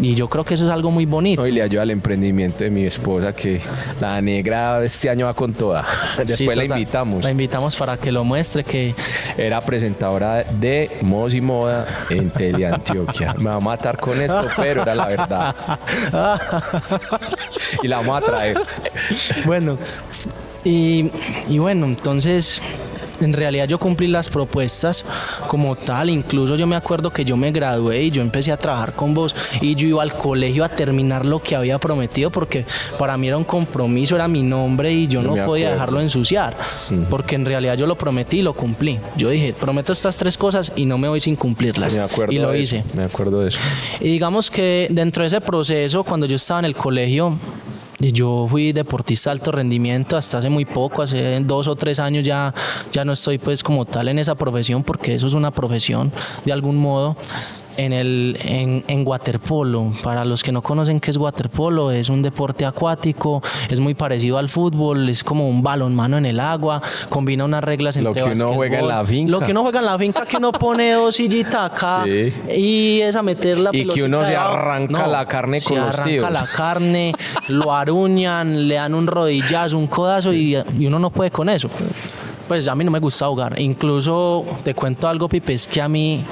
y yo creo que eso es algo muy bonito. Y le ayuda al emprendimiento de mi esposa, que la negra este año va con toda. Después sí, la invitamos. La invitamos para que lo muestre, que era presentadora de Modos y Moda en Teleantioquia. Me va a matar con esto, pero era la verdad. Y la vamos a traer. Bueno, y bueno, entonces en realidad yo cumplí las propuestas como tal. Incluso yo me acuerdo que yo me gradué y yo empecé a trabajar con vos, y yo iba al colegio a terminar lo que había prometido, porque para mí era un compromiso, era mi nombre, y yo no podía dejarlo ensuciar, porque en realidad yo lo prometí y lo cumplí. Yo dije, prometo estas 3 cosas y no me voy sin cumplirlas, y lo hice. Me acuerdo de eso. Y digamos que dentro de ese proceso, cuando yo estaba en el colegio, Yo fui deportista de alto rendimiento hasta hace muy poco, hace 2 o 3 años ya no estoy pues como tal en esa profesión, porque eso es una profesión de algún modo. En waterpolo, para los que no conocen qué es waterpolo, es un deporte acuático, es muy parecido al fútbol, es como un balonmano en el agua, combina unas reglas entre lo que uno juega en la finca. Lo que uno juega en la finca, que uno pone 2 sillitas acá, sí, y es a meter la pelota. Y que uno se arranca la carne con los tíos. Se arranca la carne, lo aruñan, le dan un rodillazo, un codazo, y uno no puede con eso. Pues a mí no me gusta jugar. Incluso te cuento algo, Pipe, es que a mí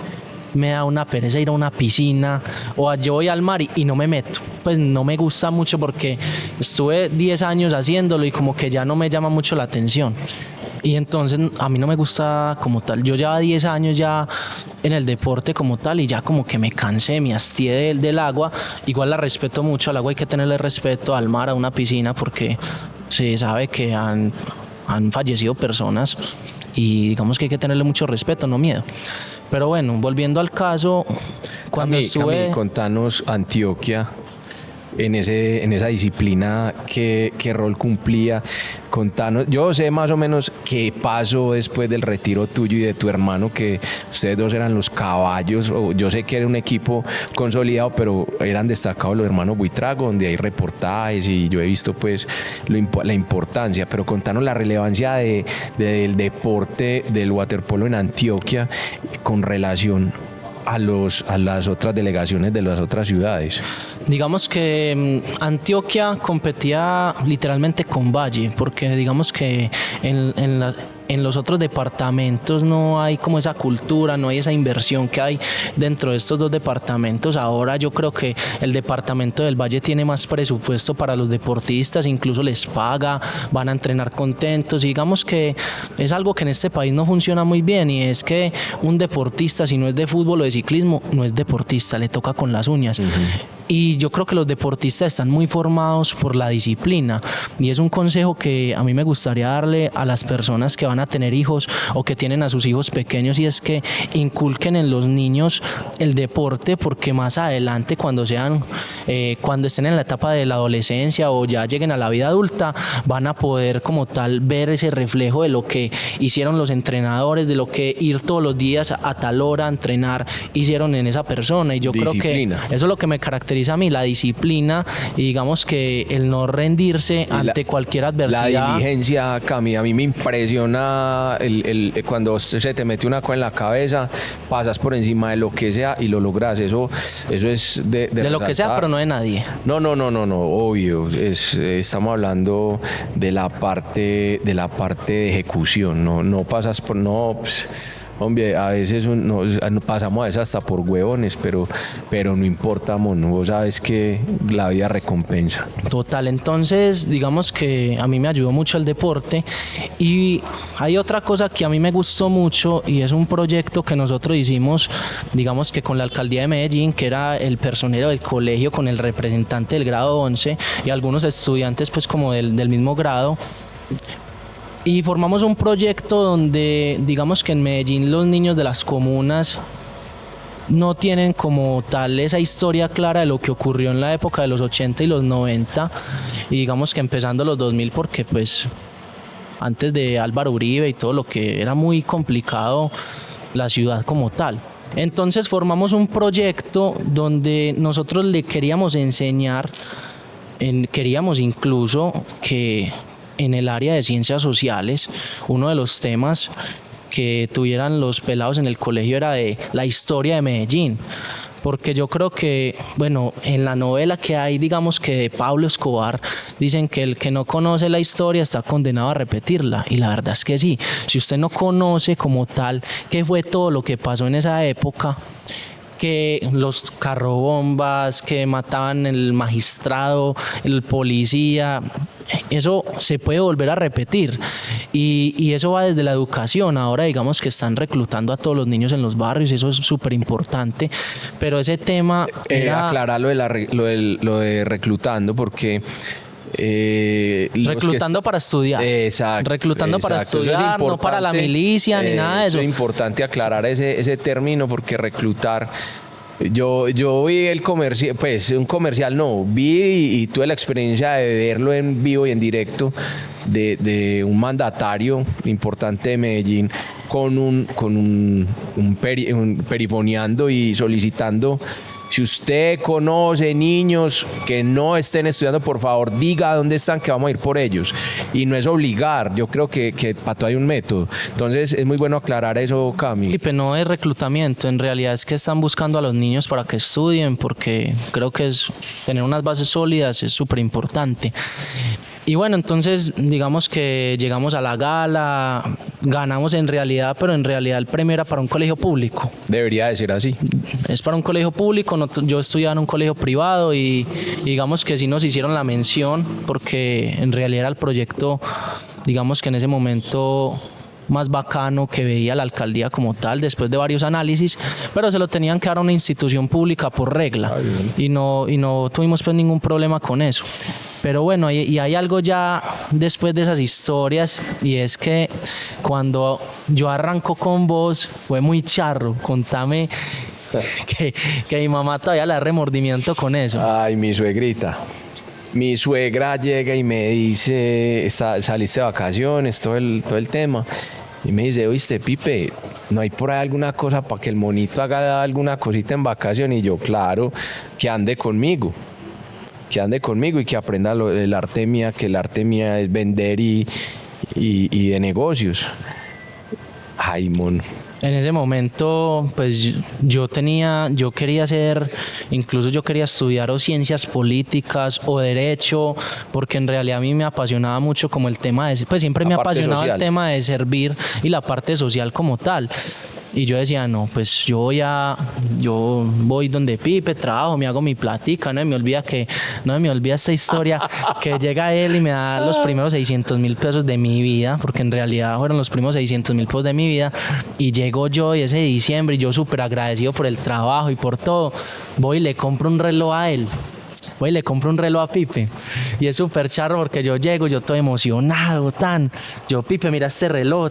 me da una pereza ir a una piscina, o yo voy al mar y no me meto. Pues no me gusta mucho porque estuve 10 años haciéndolo y como que ya no me llama mucho la atención. Y entonces a mí no me gusta como tal. Yo llevaba 10 años ya en el deporte como tal y ya como que me cansé, me hastié del agua. Igual la respeto mucho, al agua hay que tenerle respeto, al mar, a una piscina, porque se sabe que han fallecido personas y digamos que hay que tenerle mucho respeto, no miedo. Pero bueno, volviendo al caso, cuando estuve... Contanos Antioquia, en esa disciplina, ¿qué rol cumplía? Contanos, yo sé más o menos qué pasó después del retiro tuyo y de tu hermano, que ustedes dos eran los caballos, o yo sé que era un equipo consolidado, pero eran destacados los hermanos Buitrago, donde hay reportajes y yo he visto pues la importancia, pero contanos la relevancia del deporte del waterpolo en Antioquia con relación a las otras delegaciones de las otras ciudades. Digamos que Antioquia competía literalmente con Valle, porque digamos que en los otros departamentos no hay como esa cultura, no hay esa inversión que hay dentro de estos 2 departamentos. Ahora yo creo que el departamento del Valle tiene más presupuesto para los deportistas, incluso les paga, van a entrenar contentos. Y digamos que es algo que en este país no funciona muy bien, y es que un deportista, si no es de fútbol o de ciclismo, no es deportista, le toca con las uñas. Y yo creo que los deportistas están muy formados por la disciplina, y es un consejo que a mí me gustaría darle a las personas que van a tener hijos o que tienen a sus hijos pequeños, y es que inculquen en los niños el deporte, porque más adelante cuando estén en la etapa de la adolescencia o ya lleguen a la vida adulta, van a poder como tal ver ese reflejo de lo que hicieron los entrenadores, de lo que ir todos los días a tal hora a entrenar hicieron en esa persona. Y yo disciplina. Creo que eso es lo que me caracteriza a mí, la disciplina, y digamos que el no rendirse ante cualquier adversidad. La diligencia, Cami, a mí me impresiona cuando se te mete una cosa en la cabeza, pasas por encima de lo que sea y lo logras. Eso es de lo que sea, pero no de nadie. No, obvio. Estamos hablando de la parte de ejecución. No pasas por... Hombre, a veces pasamos a veces hasta por huevones, pero no importa, mono. Vos sabes que la vida recompensa. Total, entonces digamos que a mí me ayudó mucho el deporte, y hay otra cosa que a mí me gustó mucho, y es un proyecto que nosotros hicimos, digamos que con la alcaldía de Medellín, que era el personero del colegio con el representante del grado 11 y algunos estudiantes pues como del mismo grado. Y formamos un proyecto donde digamos que en Medellín los niños de las comunas no tienen como tal esa historia clara de lo que ocurrió en la época de los 80 y los 90, y digamos que empezando los 2000, porque pues antes de Álvaro Uribe y todo lo que era muy complicado la ciudad como tal. Entonces formamos un proyecto donde nosotros le queríamos enseñar, queríamos incluso que en el área de ciencias sociales, uno de los temas que tuvieran los pelados en el colegio era de la historia de Medellín. Porque yo creo que, bueno, en la novela que hay, digamos que de Pablo Escobar, dicen que el que no conoce la historia está condenado a repetirla. Y la verdad es que sí. Si usted no conoce como tal qué fue todo lo que pasó en esa época, que los carrobombas, que mataban el magistrado, el policía, eso se puede volver a repetir, y eso va desde la educación. Ahora digamos que están reclutando a todos los niños en los barrios, y eso es súper importante, pero ese tema era... Aclarar lo de reclutando, porque... reclutando para estudiar. Exacto. Reclutando para estudiar, no para la milicia ni nada de eso. Es importante aclarar ese término, porque reclutar Yo vi el comercial, pues un comercial no, vi y tuve la experiencia de verlo en vivo y en directo de un mandatario importante de Medellín con un perifoneando y solicitando: si usted conoce niños que no estén estudiando, por favor diga dónde están, que vamos a ir por ellos. Y no es obligar, yo creo que para todo hay un método. Entonces es muy bueno aclarar eso, Cami. Pero no es reclutamiento, en realidad es que están buscando a los niños para que estudien, porque creo que tener unas bases sólidas es súper importante. Y bueno, entonces digamos que llegamos a la gala, ganamos en realidad, pero en realidad el premio era para un colegio público. Debería de ser así. Es para un colegio público, yo estudiaba en un colegio privado y digamos que sí nos hicieron la mención porque en realidad era el proyecto, digamos que en ese momento más bacano que veía la alcaldía como tal, después de varios análisis, pero se lo tenían que dar a una institución pública por regla y no tuvimos pues ningún problema con eso. Pero bueno, y hay algo ya después de esas historias, y es que cuando yo arranco con vos fue muy charro. Contame que mi mamá todavía le da remordimiento con eso. Ay, mi suegrita. Mi suegra llega y me dice: saliste de vacaciones, todo el tema. Y me dice: oíste, Pipe, ¿no hay por ahí alguna cosa para que el monito haga alguna cosita en vacaciones? Y yo: claro, que ande conmigo y que aprenda el arte mía, que el arte mía es vender y de negocios. Ay, mono. En ese momento, pues yo quería estudiar o ciencias políticas o derecho, porque en realidad a mí me apasionaba mucho como el tema pues siempre me apasionaba el tema de servir y la parte social como tal. Y yo decía, no, pues yo voy donde Pipe, trabajo, me hago mi platica, no se me olvida esta historia, que llega él y me da los primeros 600.000 pesos de mi vida, porque en realidad fueron los primeros 600.000 pesos de mi vida, y llego yo y ese diciembre, y yo súper agradecido por el trabajo y por todo, voy y le compro un reloj a él. Voy y le compro un reloj a Pipe y es súper charro porque yo llego, yo todo emocionado, yo: Pipe, mira este reloj,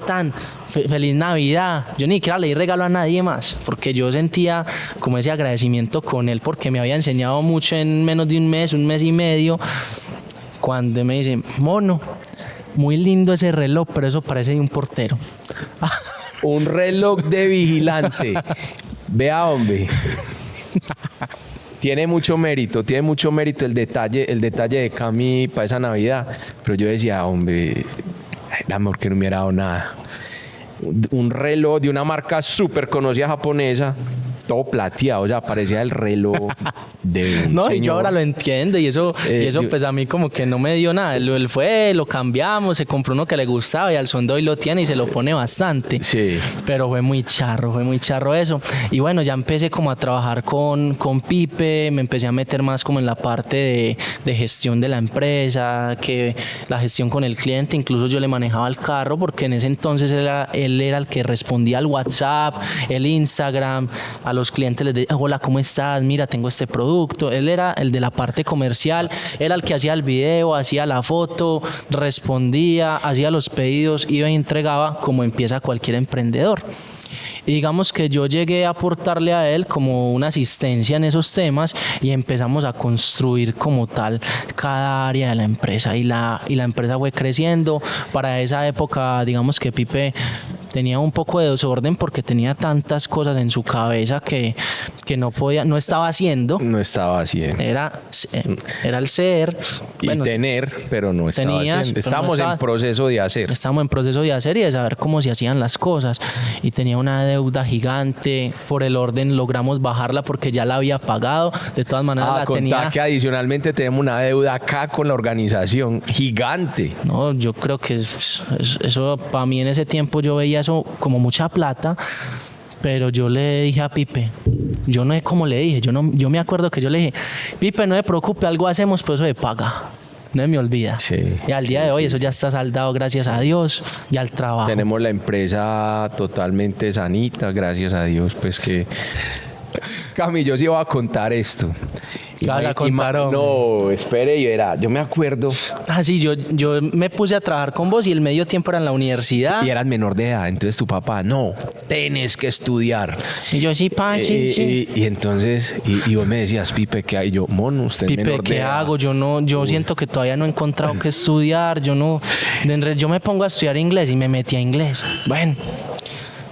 feliz Navidad. Yo ni siquiera le di regalo a nadie más porque yo sentía como ese agradecimiento con él porque me había enseñado mucho en menos de un mes y medio. Cuando me dice: mono, muy lindo ese reloj, pero eso parece de un portero. Un reloj de vigilante. Vea, hombre. Tiene mucho mérito el detalle de Cami para esa Navidad. Pero yo decía: hombre, era mejor que no me hubiera dado nada. Un reloj de una marca súper conocida japonesa, todo plateado, o sea, parecía el reloj de un señor. Y yo ahora lo entiendo y eso pues a mí como que no me dio nada. Él fue, lo cambiamos, se compró uno que le gustaba y al son de hoy lo tiene y se lo pone bastante. Sí. Pero fue muy charro eso. Y bueno, ya empecé como a trabajar con Pipe, me empecé a meter más como en la parte de gestión de la empresa, que la gestión con el cliente, incluso yo le manejaba el carro porque en ese entonces él era el que respondía al WhatsApp, el Instagram, a los clientes les decía: hola, ¿cómo estás? Mira, tengo este producto. Él era el de la parte comercial, era el que hacía el video, hacía la foto, respondía, hacía los pedidos, iba y entregaba como empieza cualquier emprendedor. Y digamos que yo llegué a aportarle a él como una asistencia en esos temas y empezamos a construir como tal cada área de la empresa y la empresa fue creciendo. Para esa época, digamos que Pipe tenía un poco de desorden porque tenía tantas cosas en su cabeza que no estaba haciendo. Era el ser. Y bueno, tener, pero no estaba haciendo. Estábamos en proceso de hacer. Estábamos en proceso de hacer y de saber cómo se hacían las cosas. Y tenía una deuda gigante. Por el orden logramos bajarla porque ya la había pagado. De todas maneras la tenía. Que adicionalmente tenemos una deuda acá con la organización gigante. No, yo creo que eso para mí en ese tiempo yo veía eso como mucha plata, pero yo le dije a Pipe, yo no sé cómo le dije, yo me acuerdo que yo le dije: Pipe, no se preocupe, algo hacemos, pues eso se paga. No me olvida. Sí, y al día de hoy eso ya está saldado, gracias a Dios y al trabajo. Tenemos la empresa totalmente sanita, gracias a Dios, pues que Cami, yo sí iba a contar esto. ¿Qué vas a contar, hombre? No, espere, yo me acuerdo. Ah, sí, yo me puse a trabajar con vos y el medio tiempo era en la universidad. Y eras menor de edad, entonces tu papá, no, tienes que estudiar. Y yo, sí, pa, sí. Y entonces, y vos me decías, Pipe, ¿qué hay? Y yo, mono, usted es Pipe, menor de ¿qué edad. hago? Yo siento que todavía no he encontrado qué estudiar. Yo me pongo a estudiar inglés y me metí a inglés. Bueno,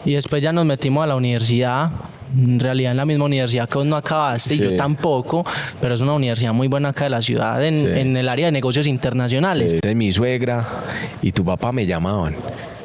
y después ya nos metimos a la universidad. En realidad en la misma universidad que vos no acabaste, Sí. y yo tampoco, pero es una universidad muy buena acá de la ciudad en el área de negocios internacionales. Entonces mi suegra y tu papá me llamaban.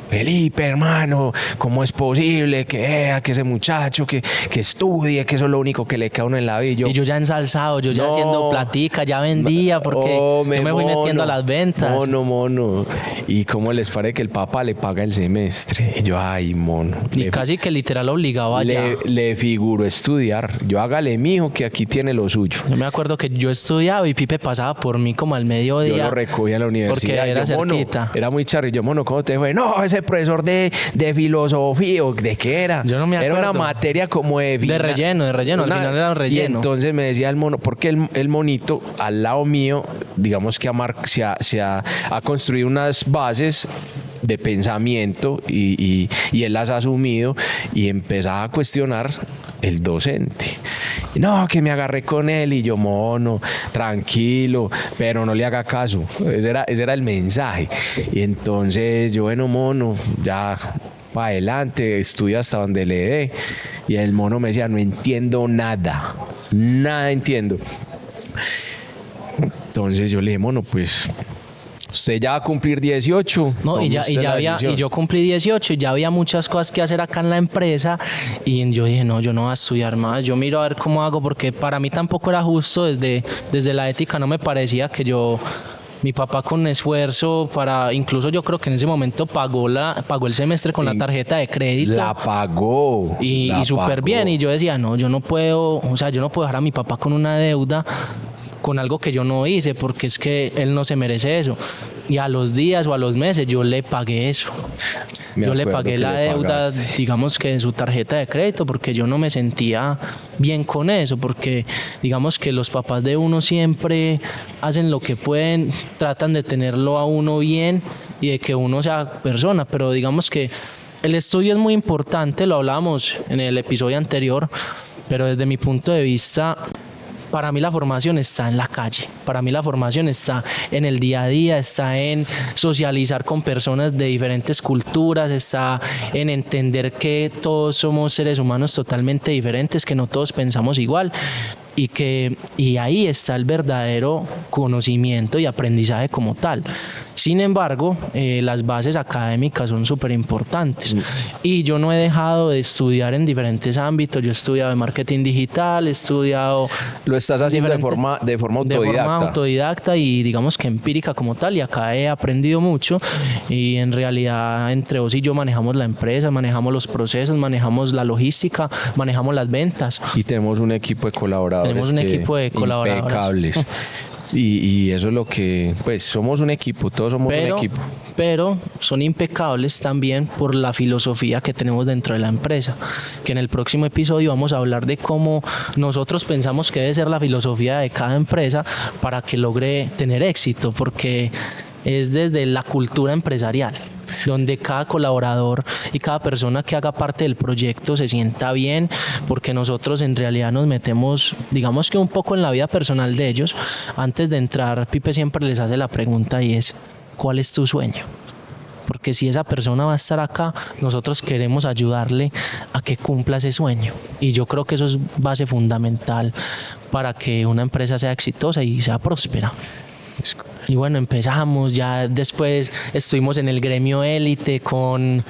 Felipe, hermano, ¿cómo es posible que ese muchacho que estudie, que eso es lo único que le queda a uno en la vida? Y yo ya ensalzado, yo ya No. haciendo platica, ya vendía, porque yo me fui metiendo a las ventas. Mono. ¿Y cómo les parece que el papá le paga el semestre? Y yo, ay, mono. Y casi que literal obligaba allá. Le figuro estudiar. Yo hágale, mijo, que aquí tiene lo suyo. Yo me acuerdo que yo estudiaba y Pipe pasaba por mí como al mediodía. Yo lo recogí a la universidad. Porque era Yo, mono, cerquita. era muy charro. Y yo, mono, ¿cómo te fue? No, ese profesor de filosofía, ¿de qué era? Yo no me acuerdo. Era una materia como de relleno, al final era un relleno. Y entonces me decía el mono, porque el monito al lado mío, digamos que se ha construido unas bases de pensamiento y él las ha asumido y empezaba a cuestionar el docente. No, que me agarré con él y yo, mono, tranquilo, pero no le haga caso. Ese era el mensaje. Y entonces yo, bueno, mono, ya para adelante, estudia hasta donde le dé. Y el mono me decía, no entiendo nada entiendo. Entonces yo le dije, mono, pues usted ya va a cumplir 18. No, y yo cumplí 18 y ya había muchas cosas que hacer acá en la empresa y yo dije, no, yo no voy a estudiar más, yo miro a ver cómo hago, porque para mí tampoco era justo, desde la ética no me parecía que mi papá con esfuerzo incluso yo creo que en ese momento pagó el semestre con la tarjeta de crédito. La pagó. Y súper bien, y yo decía, no, yo no puedo dejar a mi papá con una deuda, con algo que yo no hice, porque es que él no se merece eso. Y a los días o a los meses yo le pagué eso. Yo le pagué la deuda, digamos que de su tarjeta de crédito, porque yo no me sentía bien con eso, porque digamos que los papás de uno siempre hacen lo que pueden, tratan de tenerlo a uno bien y de que uno sea persona, pero digamos que el estudio es muy importante, lo hablábamos en el episodio anterior, pero desde mi punto de vista, para mí la formación está en la calle, para mí la formación está en el día a día, está en socializar con personas de diferentes culturas, está en entender que todos somos seres humanos totalmente diferentes, que no todos pensamos igual. Y ahí está el verdadero conocimiento y aprendizaje como tal. Sin embargo, las bases académicas son súper importantes. Y yo no he dejado de estudiar en diferentes ámbitos. Yo he estudiado de marketing digital, he estudiado... Lo estás haciendo de forma autodidacta. De forma autodidacta y digamos que empírica como tal. Y acá he aprendido mucho. Y en realidad entre vos y yo manejamos la empresa, manejamos los procesos, manejamos la logística, manejamos las ventas. Y tenemos un equipo de colaboradores. Tenemos un equipo de colaboradores impecables. Y eso es lo que, pues somos un equipo, todos somos un equipo. Pero son impecables también por la filosofía que tenemos dentro de la empresa, que en el próximo episodio vamos a hablar de cómo nosotros pensamos que debe ser la filosofía de cada empresa para que logre tener éxito, porque es desde la cultura empresarial, donde cada colaborador y cada persona que haga parte del proyecto se sienta bien, porque nosotros en realidad nos metemos, digamos que un poco en la vida personal de ellos. Antes de entrar, Pipe siempre les hace la pregunta y es, ¿cuál es tu sueño? Porque si esa persona va a estar acá, nosotros queremos ayudarle a que cumpla ese sueño. Y yo creo que eso es base fundamental para que una empresa sea exitosa y sea próspera. Y bueno, empezamos, ya después estuvimos en el gremio élite con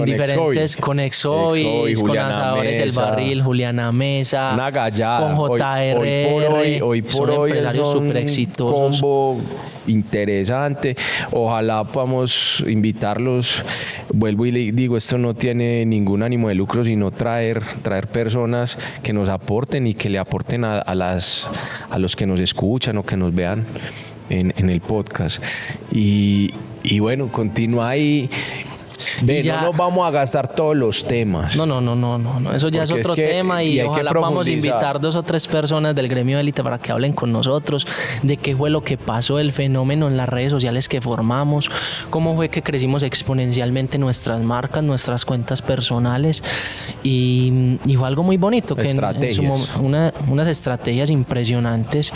diferentes, con Exois, con Asadores El Barril, Juliana Mesa, una gallada, con JRR, hoy por hoy empresarios súper exitosos. Combo interesante, ojalá podamos invitarlos. Vuelvo y le digo, esto no tiene ningún ánimo de lucro, sino traer personas que nos aporten y que le aporten a los que nos escuchan o que nos vean en el podcast. Y bueno, continúa ahí. Ve, ya- no nos vamos a gastar todos los temas. No, eso ya es Porque es otro que- tema y y hay que ojalá podamos profundizar. invitar 2 o 3 personas del gremio de élite para que hablen con nosotros de qué fue lo que pasó, el fenómeno en las redes sociales que formamos, cómo fue que crecimos exponencialmente nuestras marcas, nuestras cuentas personales y fue algo muy bonito, que Estrategias. unas estrategias impresionantes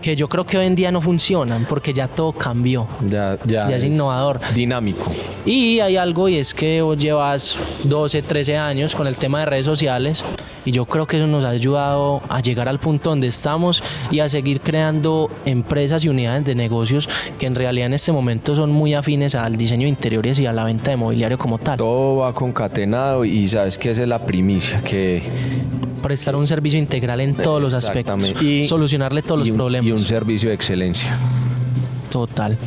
que yo creo que hoy en día no funcionan porque ya todo cambió. Ya es innovador. Dinámico. Y hay algo y es que vos llevas 12, 13 años con el tema de redes sociales y yo creo que eso nos ha ayudado a llegar al punto donde estamos y a seguir creando empresas y unidades de negocios que en realidad en este momento son muy afines al diseño de interiores y a la venta de mobiliario como tal. Todo va concatenado y sabes que esa es la primicia, que Prestar un servicio integral en todos los aspectos, Exactamente. Y- solucionarle todos los problemas. Y un servicio de excelencia. Total.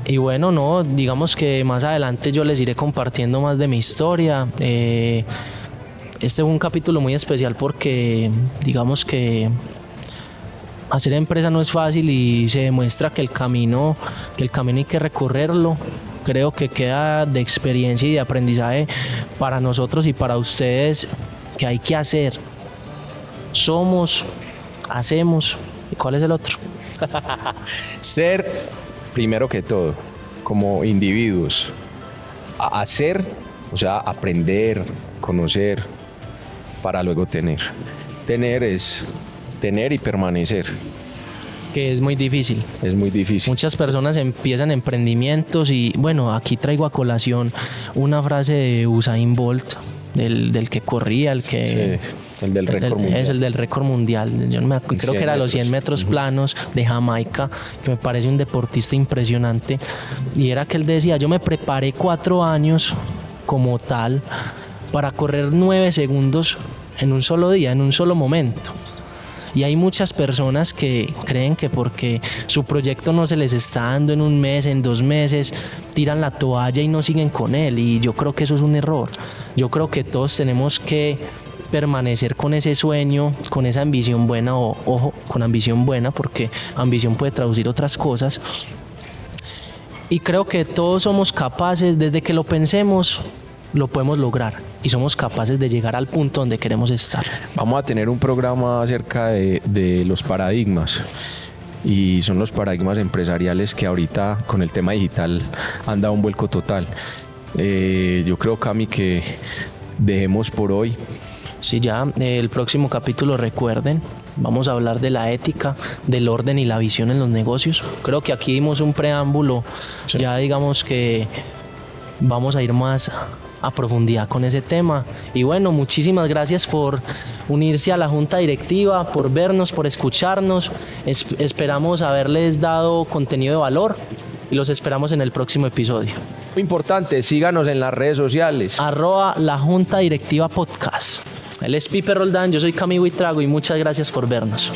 Y bueno, no, digamos que más adelante yo les iré compartiendo más de mi historia. Este fue un capítulo muy especial porque digamos que hacer empresa no es fácil y se demuestra que el camino hay que recorrerlo. Creo que queda de experiencia y de aprendizaje para nosotros y para ustedes que hay que hacer. Somos, hacemos. ¿Y cuál es el otro? Ser, primero que todo, como individuos, hacer, o sea, aprender, conocer, para luego tener. Tener es tener y permanecer. Que es muy difícil. Es muy difícil. Muchas personas empiezan emprendimientos y bueno, aquí traigo a colación una frase de Usain Bolt, del que corría, el que... Sí, el del récord mundial. Es el del récord mundial. Yo no me acuerdo, creo que era los 100 metros planos de Jamaica, que me parece un deportista impresionante. Y era que él decía, yo me preparé 4 años como tal para correr 9 segundos en un solo día, en un solo momento. Y hay muchas personas que creen que porque su proyecto no se les está dando en un mes, en 2 meses, tiran la toalla y no siguen con él. Y yo creo que eso es un error. Yo creo que todos tenemos que permanecer con ese sueño, con esa ambición buena, o ojo, con ambición buena, porque ambición puede traducir otras cosas. Y creo que todos somos capaces, desde que lo pensemos, lo podemos lograr y somos capaces de llegar al punto donde queremos estar. Vamos a tener un programa acerca de los paradigmas y son los paradigmas empresariales que ahorita con el tema digital han dado un vuelco total. Yo creo, Cami, que dejemos por hoy. Sí, ya el próximo capítulo, recuerden, vamos a hablar de la ética, del orden y la visión en los negocios. Creo que aquí dimos un preámbulo, ya digamos que vamos a ir más a profundidad con ese tema. Y bueno, muchísimas gracias por unirse a la junta directiva, por vernos, por escucharnos. Esperamos haberles dado contenido de valor y los esperamos en el próximo episodio. Muy importante, síganos en las redes sociales. @la Junta Directiva Podcast. Él es Pipe Roldán, yo soy Cami Buitrago y muchas gracias por vernos.